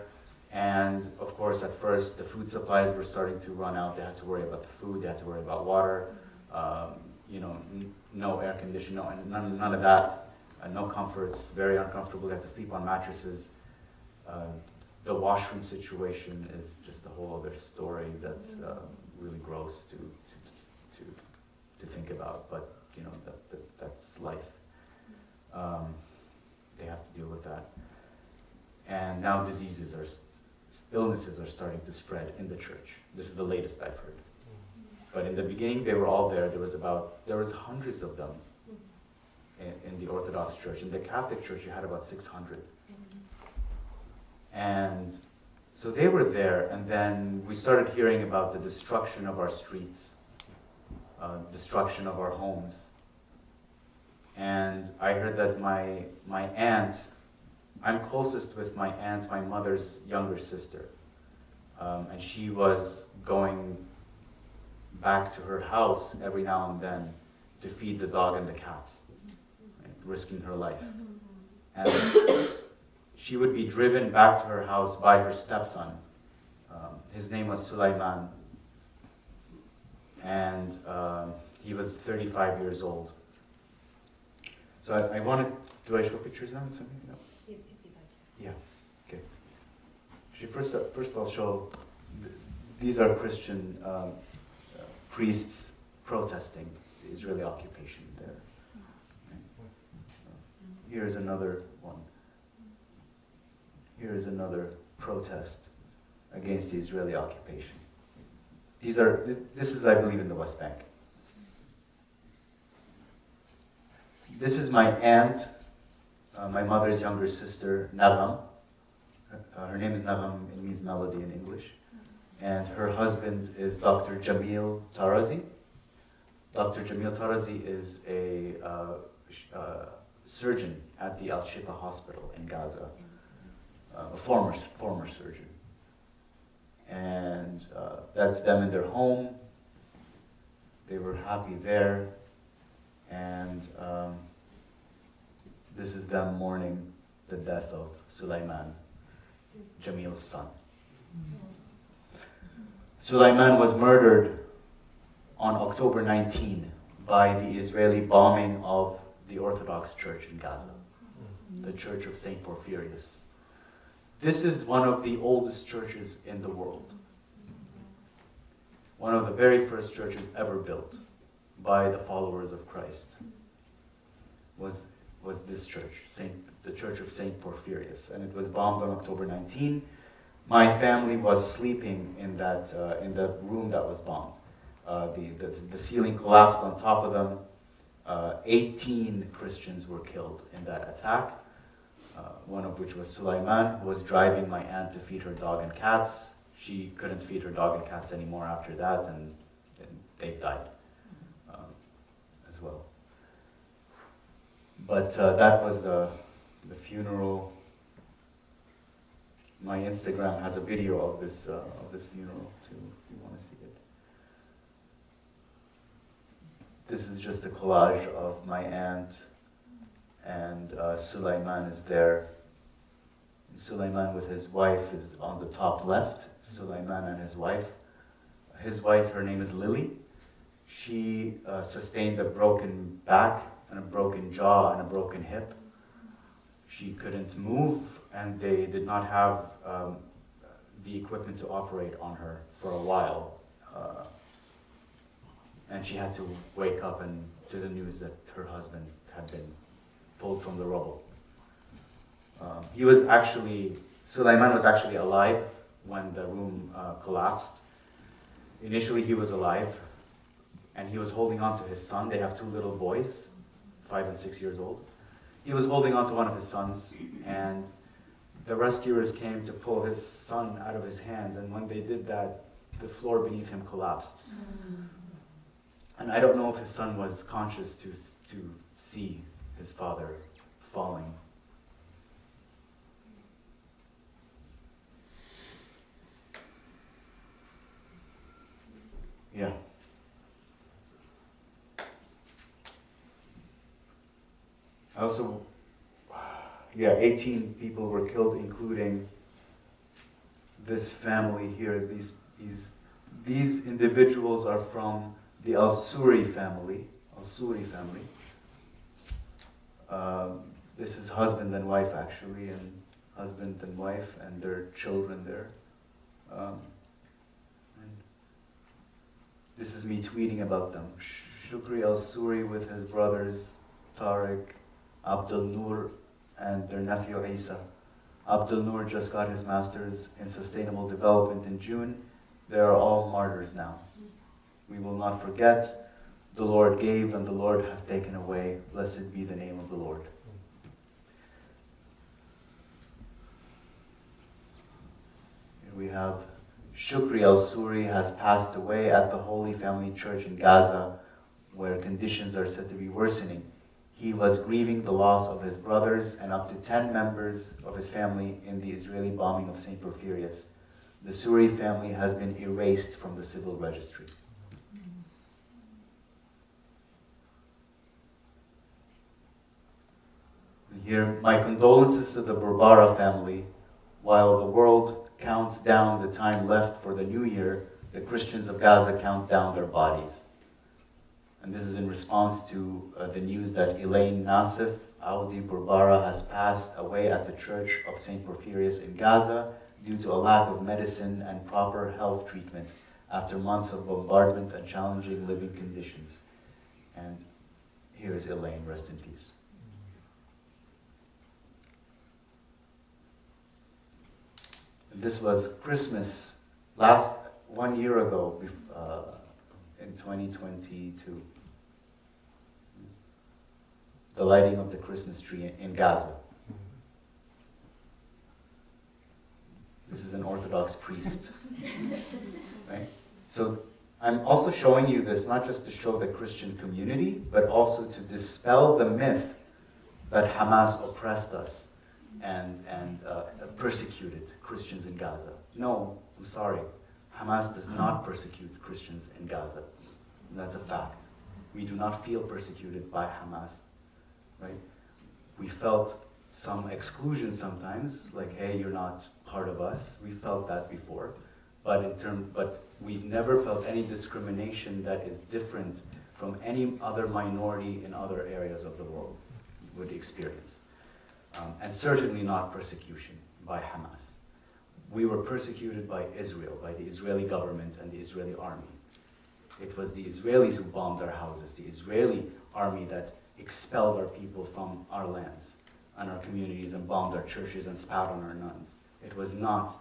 And of course, at first, the food supplies were starting to run out. They had to worry about the food. They had to worry about water. No air conditioning, none of that. No comforts, very uncomfortable. They had to sleep on mattresses. The washroom situation is just a whole other story that's really gross to think about, but that's life. They have to deal with that. And now illnesses are starting to spread in the church. This is the latest I've heard. But in the beginning, they were all there. There was hundreds of them in the Orthodox Church. In the Catholic Church, you had about 600. And so they were there, and then we started hearing about the destruction of our streets, destruction of our homes. And I heard that my aunt, I'm closest with my aunt, my mother's younger sister. And she was going back to her house every now and then to feed the dog and the cats, right, risking her life. And she would be driven back to her house by her stepson. His name was Sulaiman, and he was 35 years old. So I wanted, do I show pictures now? No. Yeah, okay. First I'll show, these are Christian priests protesting the Israeli occupation there. Here's another one. Here is another protest against the Israeli occupation. This is, I believe, in the West Bank. This is my aunt, my mother's younger sister, Nagam. Her name is Nagam, it means melody in English. And her husband is Dr. Jamil Tarazi. Dr. Jamil Tarazi is a surgeon at the Al-Shifa hospital in Gaza. A former surgeon. And that's them in their home. They were happy there. And this is them mourning the death of Sulaiman, Jamil's son. Sulaiman was murdered on October 19 by the Israeli bombing of the Orthodox Church in Gaza, the Church of St. Porphyrius. This is one of the oldest churches in the world. One of the very first churches ever built by the followers of Christ was this church, the Church of St. Porphyrius, and it was bombed on October 19. My family was sleeping in the room that was bombed. The ceiling collapsed on top of them. 18 Christians were killed in that attack. One of which was Sulaiman, who was driving my aunt to feed her dog and cats. She couldn't feed her dog and cats anymore after that, and they've died as well. But that was the funeral. My Instagram has a video of this funeral too, if you want to see it. This is just a collage of my aunt, and Sulaiman is there. Sulaiman with his wife is on the top left. Sulaiman and his wife. His wife, her name is Lily. She sustained a broken back and a broken jaw and a broken hip. She couldn't move, and they did not have the equipment to operate on her for a while. And she had to wake up and to the news that her husband had been pulled from the rubble. Sulaiman was actually alive when the room collapsed. Initially he was alive, and he was holding on to his son. They have two little boys, 5 and 6 years old. He was holding on to one of his sons, and the rescuers came to pull his son out of his hands, and when they did that, the floor beneath him collapsed. And I don't know if his son was conscious to see his father falling. Yeah. Also, 18 people were killed, including this family here. These individuals are from the Al-Suri family. This is husband and wife, actually, and husband and wife and their children there. And this is me tweeting about them. Shukri Al-Suri with his brothers Tariq, Abdul Noor, and their nephew Isa. Abdul Noor just got his master's in sustainable development in June. They are all martyrs now. We will not forget. The Lord gave and the Lord hath taken away. Blessed be the name of the Lord. we have Shukri al-Suri has passed away at the Holy Family Church in Gaza, where conditions are said to be worsening. He was grieving the loss of his brothers and up to 10 members of his family in the Israeli bombing of St. Porphyrius. The Suri family has been erased from the civil registry. Here, my condolences to the Barbara family. While the world counts down the time left for the new year, the Christians of Gaza count down their bodies. And this is in response to the news that Elaine Nassif Audi Barbara has passed away at the Church of St. Porphyrius in Gaza due to a lack of medicine and proper health treatment after months of bombardment and challenging living conditions. And here is Elaine, rest in peace. This was Christmas last 1 year ago, in 2022. The lighting of the Christmas tree in Gaza. This is an Orthodox priest. Right? So I'm also showing you this not just to show the Christian community, but also to dispel the myth that Hamas oppressed us and persecuted Christians in Gaza. No, I'm sorry. Hamas does not persecute Christians in Gaza. And that's a fact. We do not feel persecuted by Hamas. Right? We felt some exclusion sometimes, like, hey, you're not part of us. We felt that before. But we've never felt any discrimination that is different from any other minority in other areas of the world would experience. And certainly not persecution by Hamas. We were persecuted by Israel, by the Israeli government and the Israeli army. It was the Israelis who bombed our houses, the Israeli army that expelled our people from our lands and our communities and bombed our churches and spat on our nuns. It was not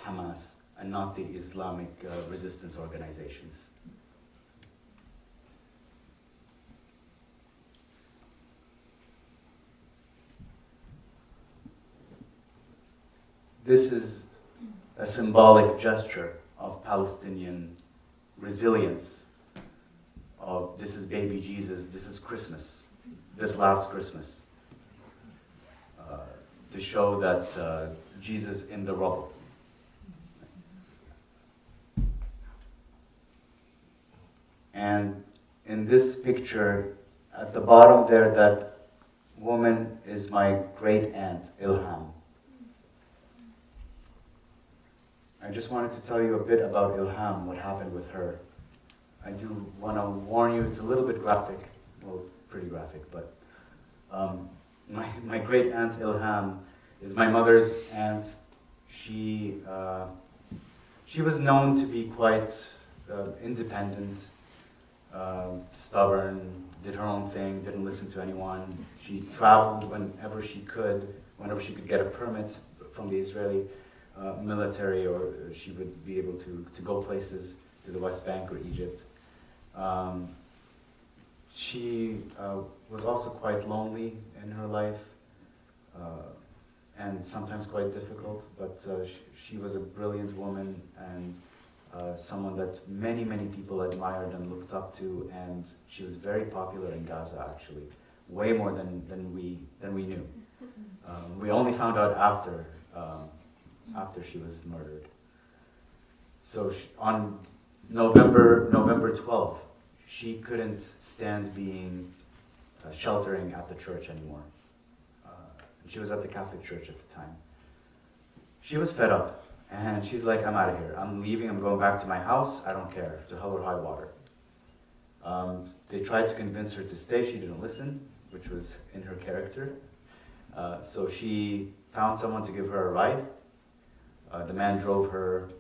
Hamas and not the Islamic resistance organizations. This is a symbolic gesture of Palestinian resilience, of this is baby Jesus, this is Christmas, this last Christmas, to show that Jesus in the rubble. And in this picture, at the bottom there, that woman is my great aunt, Ilham. I just wanted to tell you a bit about Ilham, what happened with her. I do want to warn you, it's a little bit graphic, well, pretty graphic, but my great aunt Ilham is my mother's aunt. She was known to be quite independent, stubborn, did her own thing, didn't listen to anyone. She traveled whenever she could get a permit from the Israeli military, or she would be able to go places to the West Bank or Egypt. She was also quite lonely in her life, and sometimes quite difficult, but she was a brilliant woman and someone that many people admired and looked up to, and she was very popular in Gaza, actually, way more than we knew. We only found out after she was murdered. So on November 12th, she couldn't stand being sheltering at the church anymore. She was at the Catholic Church at the time. She was fed up, and she's like, I'm out of here. I'm leaving, I'm going back to my house, I don't care, to hell or high water. They tried to convince her to stay, she didn't listen, which was in her character. So she found someone to give her a ride. The man drove her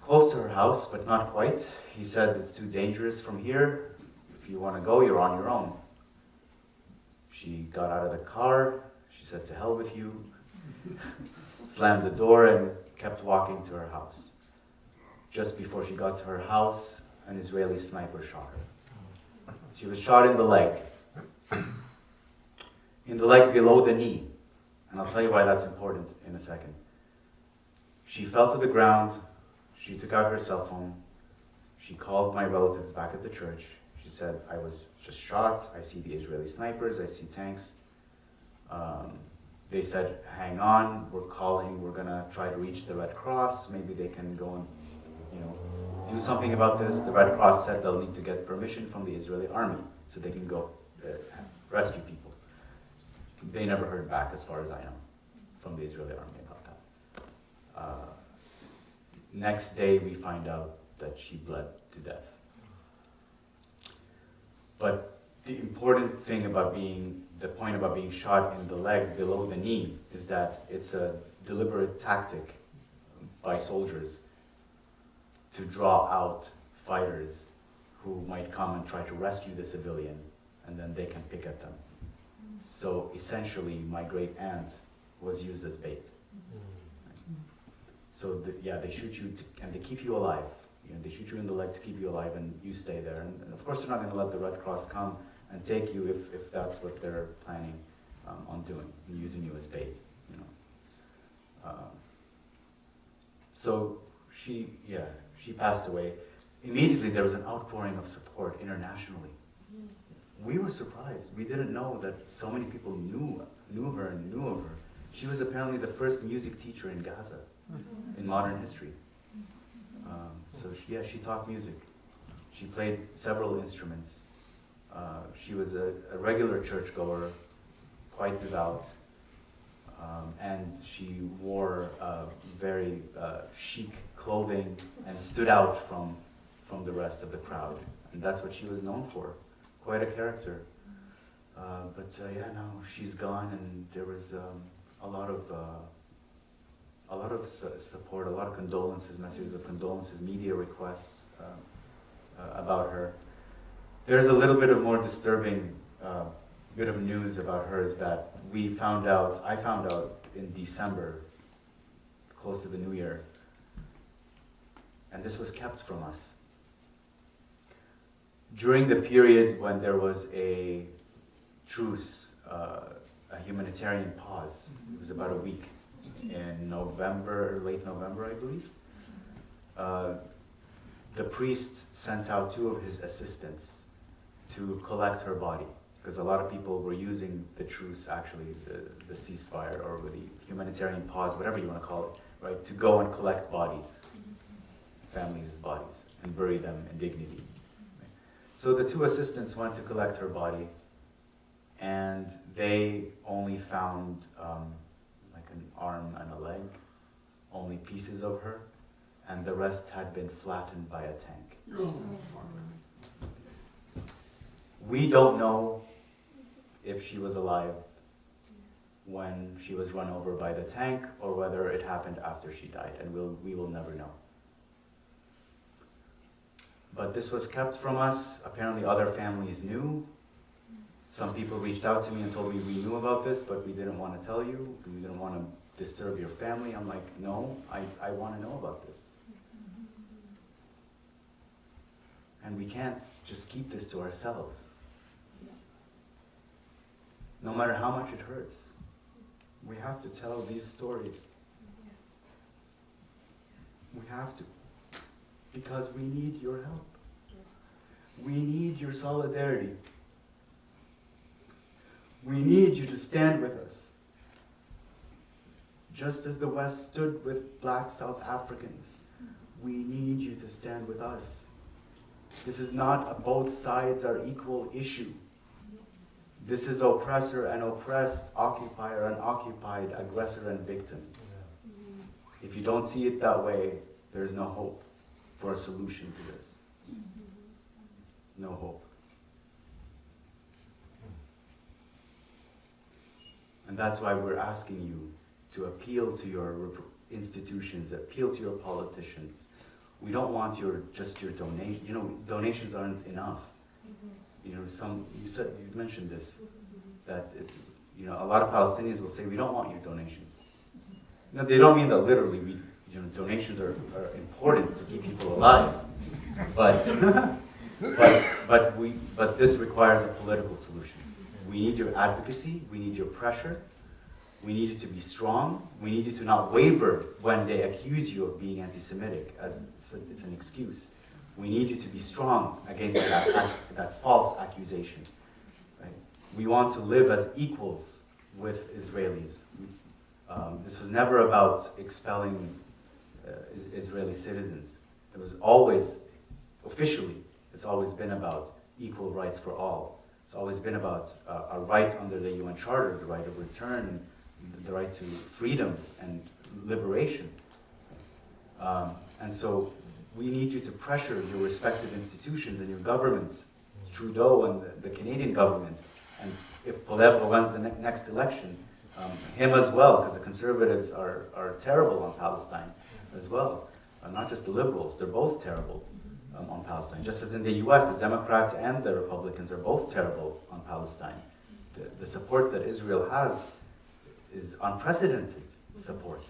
close to her house, but not quite. He said, it's too dangerous from here. If you want to go, you're on your own. She got out of the car. She said, to hell with you. Slammed the door and kept walking to her house. Just before she got to her house, an Israeli sniper shot her. She was shot in the leg. In the leg below the knee. And I'll tell you why that's important in a second. She fell to the ground, she took out her cell phone, she called my relatives back at the church. She said, I was just shot, I see the Israeli snipers, I see tanks. They said, hang on, we're calling, we're gonna try to reach the Red Cross, maybe they can go and, do something about this. The Red Cross said they'll need to get permission from the Israeli army so they can go rescue people. They never heard back, as far as I know, from the Israeli army about that. Next day, we find out that she bled to death. But the important thing about the point about being shot in the leg below the knee is that it's a deliberate tactic by soldiers to draw out fighters who might come and try to rescue the civilian, and then they can pick at them. So essentially, my great aunt was used as bait. So they shoot you and they keep you alive. They shoot you in the leg to keep you alive, and you stay there. And of course, they're not going to let the Red Cross come and take you if that's what they're planning on doing, and using you as bait. So she passed away. Immediately, there was an outpouring of support internationally. We were surprised. We didn't know that so many people knew her and knew of her. She was apparently the first music teacher in Gaza in modern history. She taught music. She played several instruments. She was a regular churchgoer, quite devout, and she wore very chic clothing and stood out from the rest of the crowd. And that's what she was known for. Quite a character. No, she's gone, and there was a lot of support, a lot of condolences, messages of condolences, media requests about her. There's a little bit of more disturbing bit of news about her is that I found out in December, close to the New Year, and this was kept from us. During the period when there was a truce, a humanitarian pause, it was about a week, in November, late November, I believe, the priest sent out 2 of his assistants to collect her body, because a lot of people were using the truce, actually, the ceasefire, or the humanitarian pause, whatever you want to call it, right, to go and collect bodies, families' bodies, and bury them in dignity. So the 2 assistants went to collect her body, and they only found like an arm and a leg, only pieces of her, and the rest had been flattened by a tank. We don't know if she was alive when she was run over by the tank, or whether it happened after she died, and we will never know. But this was kept from us. Apparently other families knew. Some people reached out to me and told me we knew about this, but we didn't want to tell you. We didn't want to disturb your family. I'm like, no, I want to know about this. And we can't just keep this to ourselves. No matter how much it hurts. We have to tell these stories. We have to. Because we need your help. We need your solidarity. We need you to stand with us. Just as the West stood with Black South Africans, we need you to stand with us. This is not a both sides are equal issue. This is oppressor and oppressed, occupier and occupied, aggressor and victim. If you don't see it that way, there is no hope for a solution to this. No hope. And that's why we're asking you to appeal to your institutions, appeal to your politicians. We don't want just your donation. Donations aren't enough. You mentioned this, that a lot of Palestinians will say, we don't want your donations. They don't mean that literally. Donations are important to keep people alive, but this requires a political solution. We need your advocacy. We need your pressure. We need you to be strong. We need you to not waver when they accuse you of being anti-Semitic, as it's an excuse. We need you to be strong against that false accusation. Right? We want to live as equals with Israelis. This was never about expelling Israeli citizens. It was always, officially, it's always been about equal rights for all. It's always been about a right under the UN Charter, the right of return, the right to freedom and liberation. And so we need you to pressure your respective institutions and your governments, Trudeau and the Canadian government, and if Poilievre wins the next election, him as well, because the Conservatives are terrible on Palestine as well. Not just the Liberals, they're both terrible on Palestine. Just as in the US, the Democrats and the Republicans are both terrible on Palestine. The support that Israel has is unprecedented support.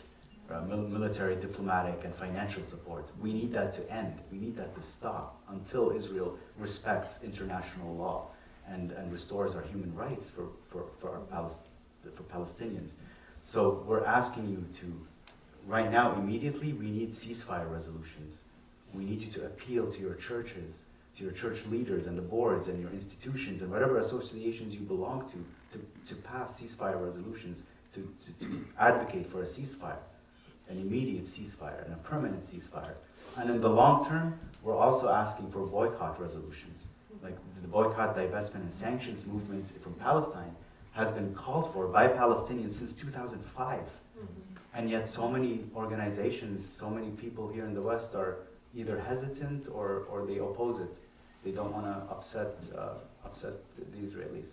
Military, diplomatic, and financial support. We need that to end. We need that to stop until Israel respects international law and restores our human rights for Palestinians. So we're asking you to, right now, immediately, we need ceasefire resolutions. We need you to appeal to your churches, to your church leaders and the boards and your institutions and whatever associations you belong to pass ceasefire resolutions, to advocate for a ceasefire. An immediate ceasefire and a permanent ceasefire. And in the long term, we're also asking for boycott resolutions. Like the boycott, divestment, and sanctions movement from Palestine has been called for by Palestinians since 2005. And yet so many organizations, so many people here in the West are either hesitant or they oppose it. They don't want to upset the Israelis.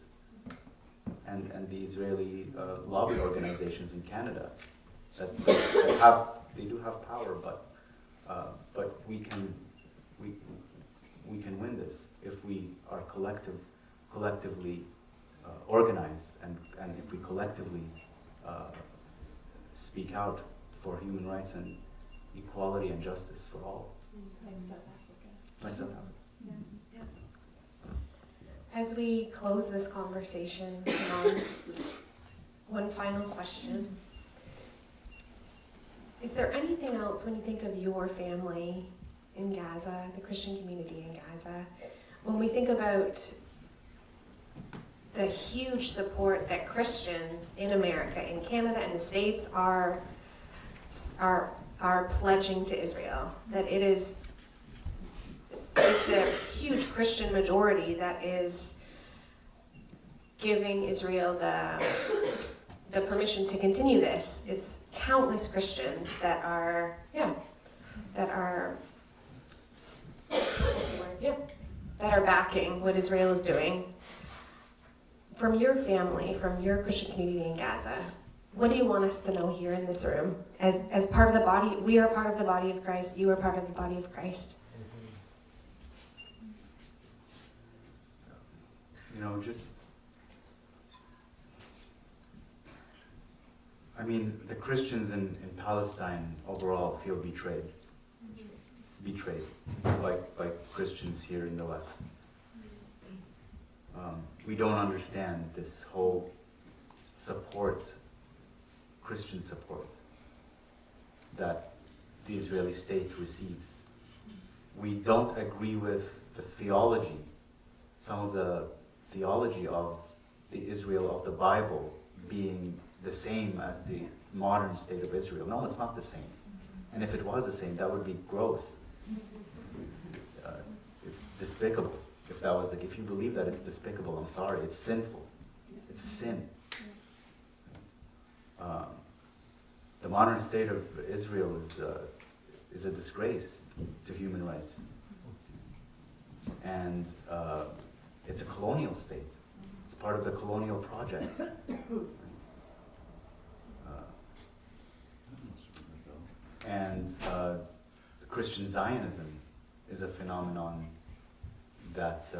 And the Israeli lobby organizations in Canada. They do have power, but we can win this if we are collectively organized and if we collectively speak out for human rights and equality and justice for all. Like South Africa. Like South Africa. Yeah. As we close this conversation, one final question. Is there anything else when you think of your family in Gaza, the Christian community in Gaza, when we think about the huge support that Christians in America, in Canada, and the States are pledging to Israel, that it's a huge Christian majority that is giving Israel the permission to continue this. It's countless Christians that are backing what Israel is doing. From your family, from your Christian community in Gaza, what do you want us to know here in this room? As part of the body, we are part of the body of Christ, you are part of the body of Christ. The Christians in Palestine overall feel betrayed by Christians here in the West. We don't understand this whole support, Christian support, that the Israeli state receives. We don't agree with the theology, some of the theology of the Israel of the Bible being the same as the modern state of Israel. No, it's not the same. And if it was the same, that would be gross. It's despicable. If you believe that, it's despicable. I'm sorry. It's sinful. It's a sin. The modern state of Israel is a disgrace to human rights. And it's a colonial state. It's part of the colonial project. And Christian Zionism is a phenomenon that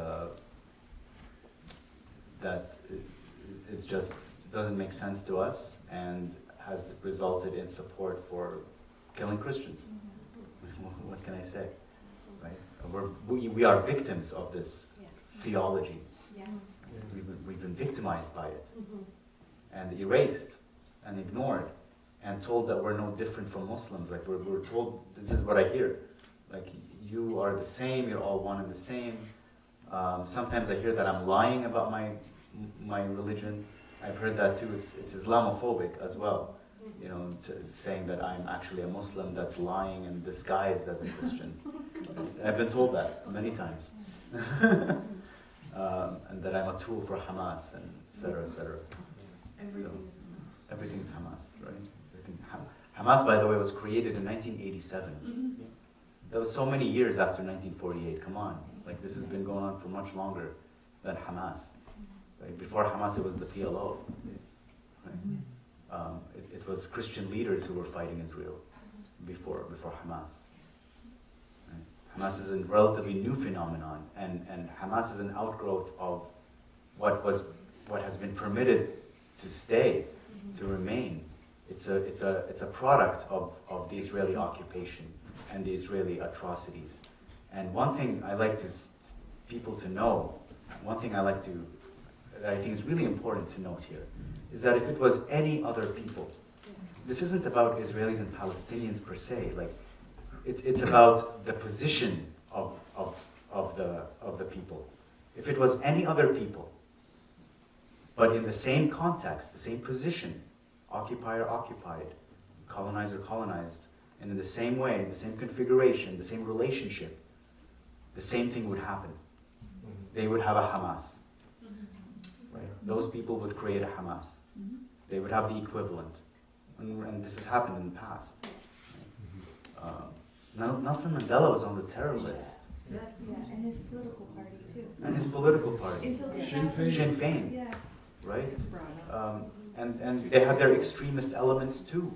doesn't make sense to us and has resulted in support for killing Christians. What can I say? Right? We are victims of this theology. Yes. We've been victimized by it and erased and ignored and told that we're no different from Muslims. Like we're told, this is what I hear, like you are the same, you're all one and the same. Sometimes I hear that I'm lying about my religion. I've heard that too. It's Islamophobic as well. You know, saying that I'm actually a Muslim that's lying and disguised as a Christian. I've been told that many times. And that I'm a tool for Hamas, and et cetera, et cetera. Everything is Hamas, right? Hamas, by the way, was created in 1987. That was so many years after 1948. Come on. Like, this has been going on for much longer than Hamas. Right? Before Hamas, it was the PLO. Right? It was Christian leaders who were fighting Israel before Hamas. Right? Hamas is a relatively new phenomenon, and Hamas is an outgrowth of what has been permitted to stay, to remain. It's a product of the Israeli occupation and the Israeli atrocities. And one thing I like people to know, that I think is really important to note here, is that if it was any other people, this isn't about Israelis and Palestinians per se. Like, it's about the position of the people. If it was any other people, but in the same context, the same position, occupier occupied, colonizer colonized, and in the same way, the same configuration, the same relationship, the same thing would happen. They would have a Hamas. Right? Those people would create a Hamas. They would have the equivalent. And this has happened in the past. Nelson Mandela was on the terror list. Yes, yeah, and his political party too. And his political party. Until Sinn Féin. Yeah. Right? And they had their extremist elements too.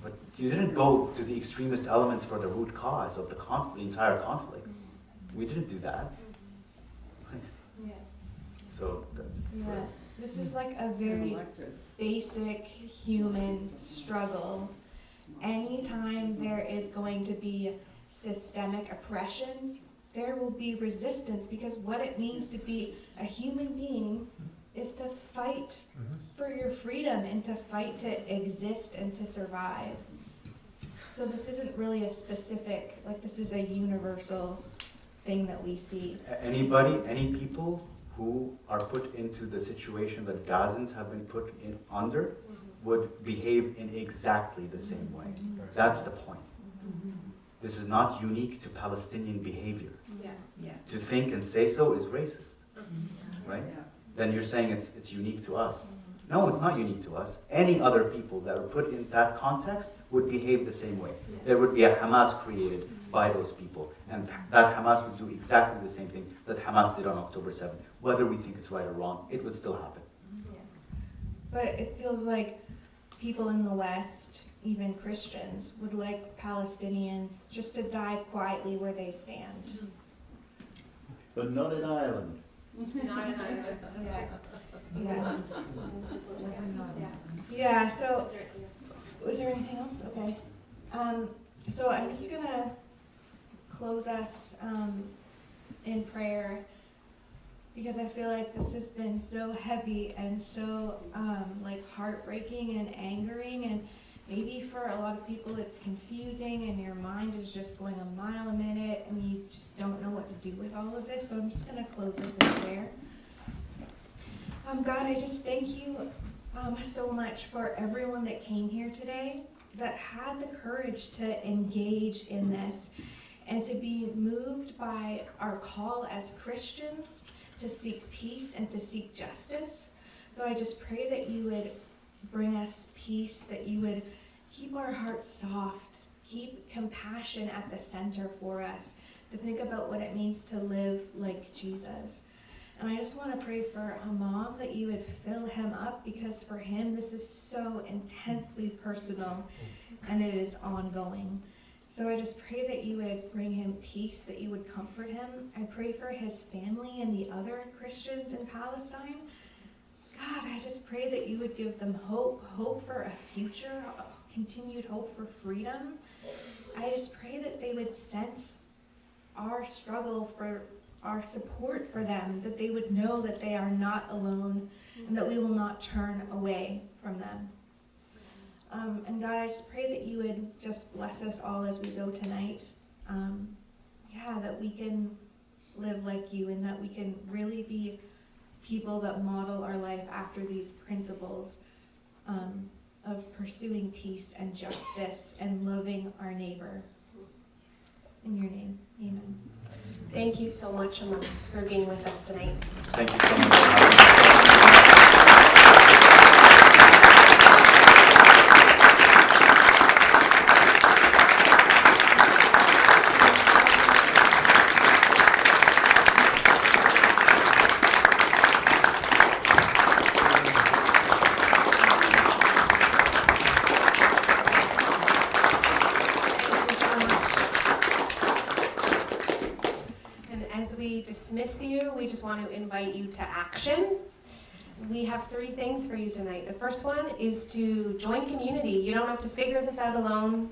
But you didn't go to the extremist elements for the root cause of the entire conflict. We didn't do that. Yeah. So that's... Yeah. This is like a very basic human struggle. Anytime there is going to be systemic oppression, there will be resistance, because what it means to be a human being is to fight for your freedom and to fight to exist and to survive. So this isn't really a specific, like, this is a universal thing that we see. Any people who are put into the situation that Gazans have been put in under would behave in exactly the same way. That's the point. This is not unique to Palestinian behavior. Yeah. To think and say so is racist, right? Then you're saying it's unique to us. No, it's not unique to us. Any other people that were put in that context would behave the same way. There would be a Hamas created by those people, and that Hamas would do exactly the same thing that Hamas did on October 7th. Whether we think it's right or wrong, it would still happen. Yeah. But it feels like people in the West, even Christians, would like Palestinians just to die quietly where they stand. But not in Ireland. Not in Ireland. Yeah. Yeah, so, was there anything else? Okay. So I'm just gonna close us in prayer, because I feel like this has been so heavy and so like heartbreaking and angering, and maybe for a lot of people it's confusing and your mind is just going a mile a minute and you just don't know what to do with all of this. So I'm just gonna close this in prayer. God, I just thank you so much for everyone that came here today, that had the courage to engage in this and to be moved by our call as Christians to seek peace and to seek justice. So I just pray that you would bring us peace, that you would keep our hearts soft, keep compassion at the center for us, to think about what it means to live like Jesus. And I just want to pray for Hammam, that you would fill him up, because for him this is so intensely personal and it is ongoing. So I just pray that you would bring him peace, that you would comfort him. I pray for his family and the other Christians in Palestine. God, I just pray that you would give them hope for a future, continued hope for freedom. I just pray that they would sense our struggle for our support for them, that they would know that they are not alone and that we will not turn away from them. And God, I just pray that you would just bless us all as we go tonight. That we can live like you and that we can really be people that model our life after these principles of pursuing peace and justice and loving our neighbor. In your name, amen. Thank you so much, Hammam, for being with us tonight. Thank you so much for having me. Dismiss you, we just want to invite you to action. We have 3 things for you tonight. The first one is to join community. You don't have to figure this out alone.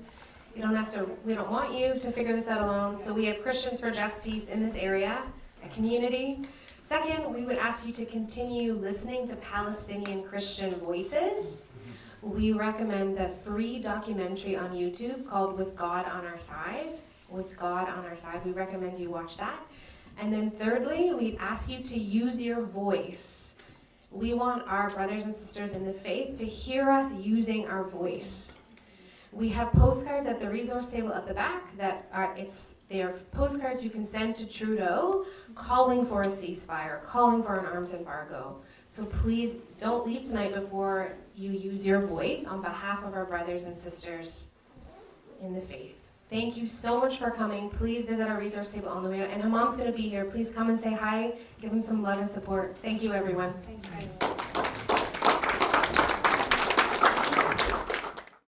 We don't want you to figure this out alone. So we have Christians for Just Peace in this area, a community. Second, we would ask you to continue listening to Palestinian Christian voices. We recommend the free documentary on YouTube called With God on Our Side. With God on Our Side. We recommend you watch that. And then thirdly, we'd ask you to use your voice. We want our brothers and sisters in the faith to hear us using our voice. We have postcards at the resource table at the back they are postcards you can send to Trudeau calling for a ceasefire, calling for an arms embargo. So please don't leave tonight before you use your voice on behalf of our brothers and sisters in the faith. Thank you so much for coming. Please visit our resource table on the way out. And Hammam's going to be here. Please come and say hi. Give him some love and support. Thank you, everyone. Thanks, guys.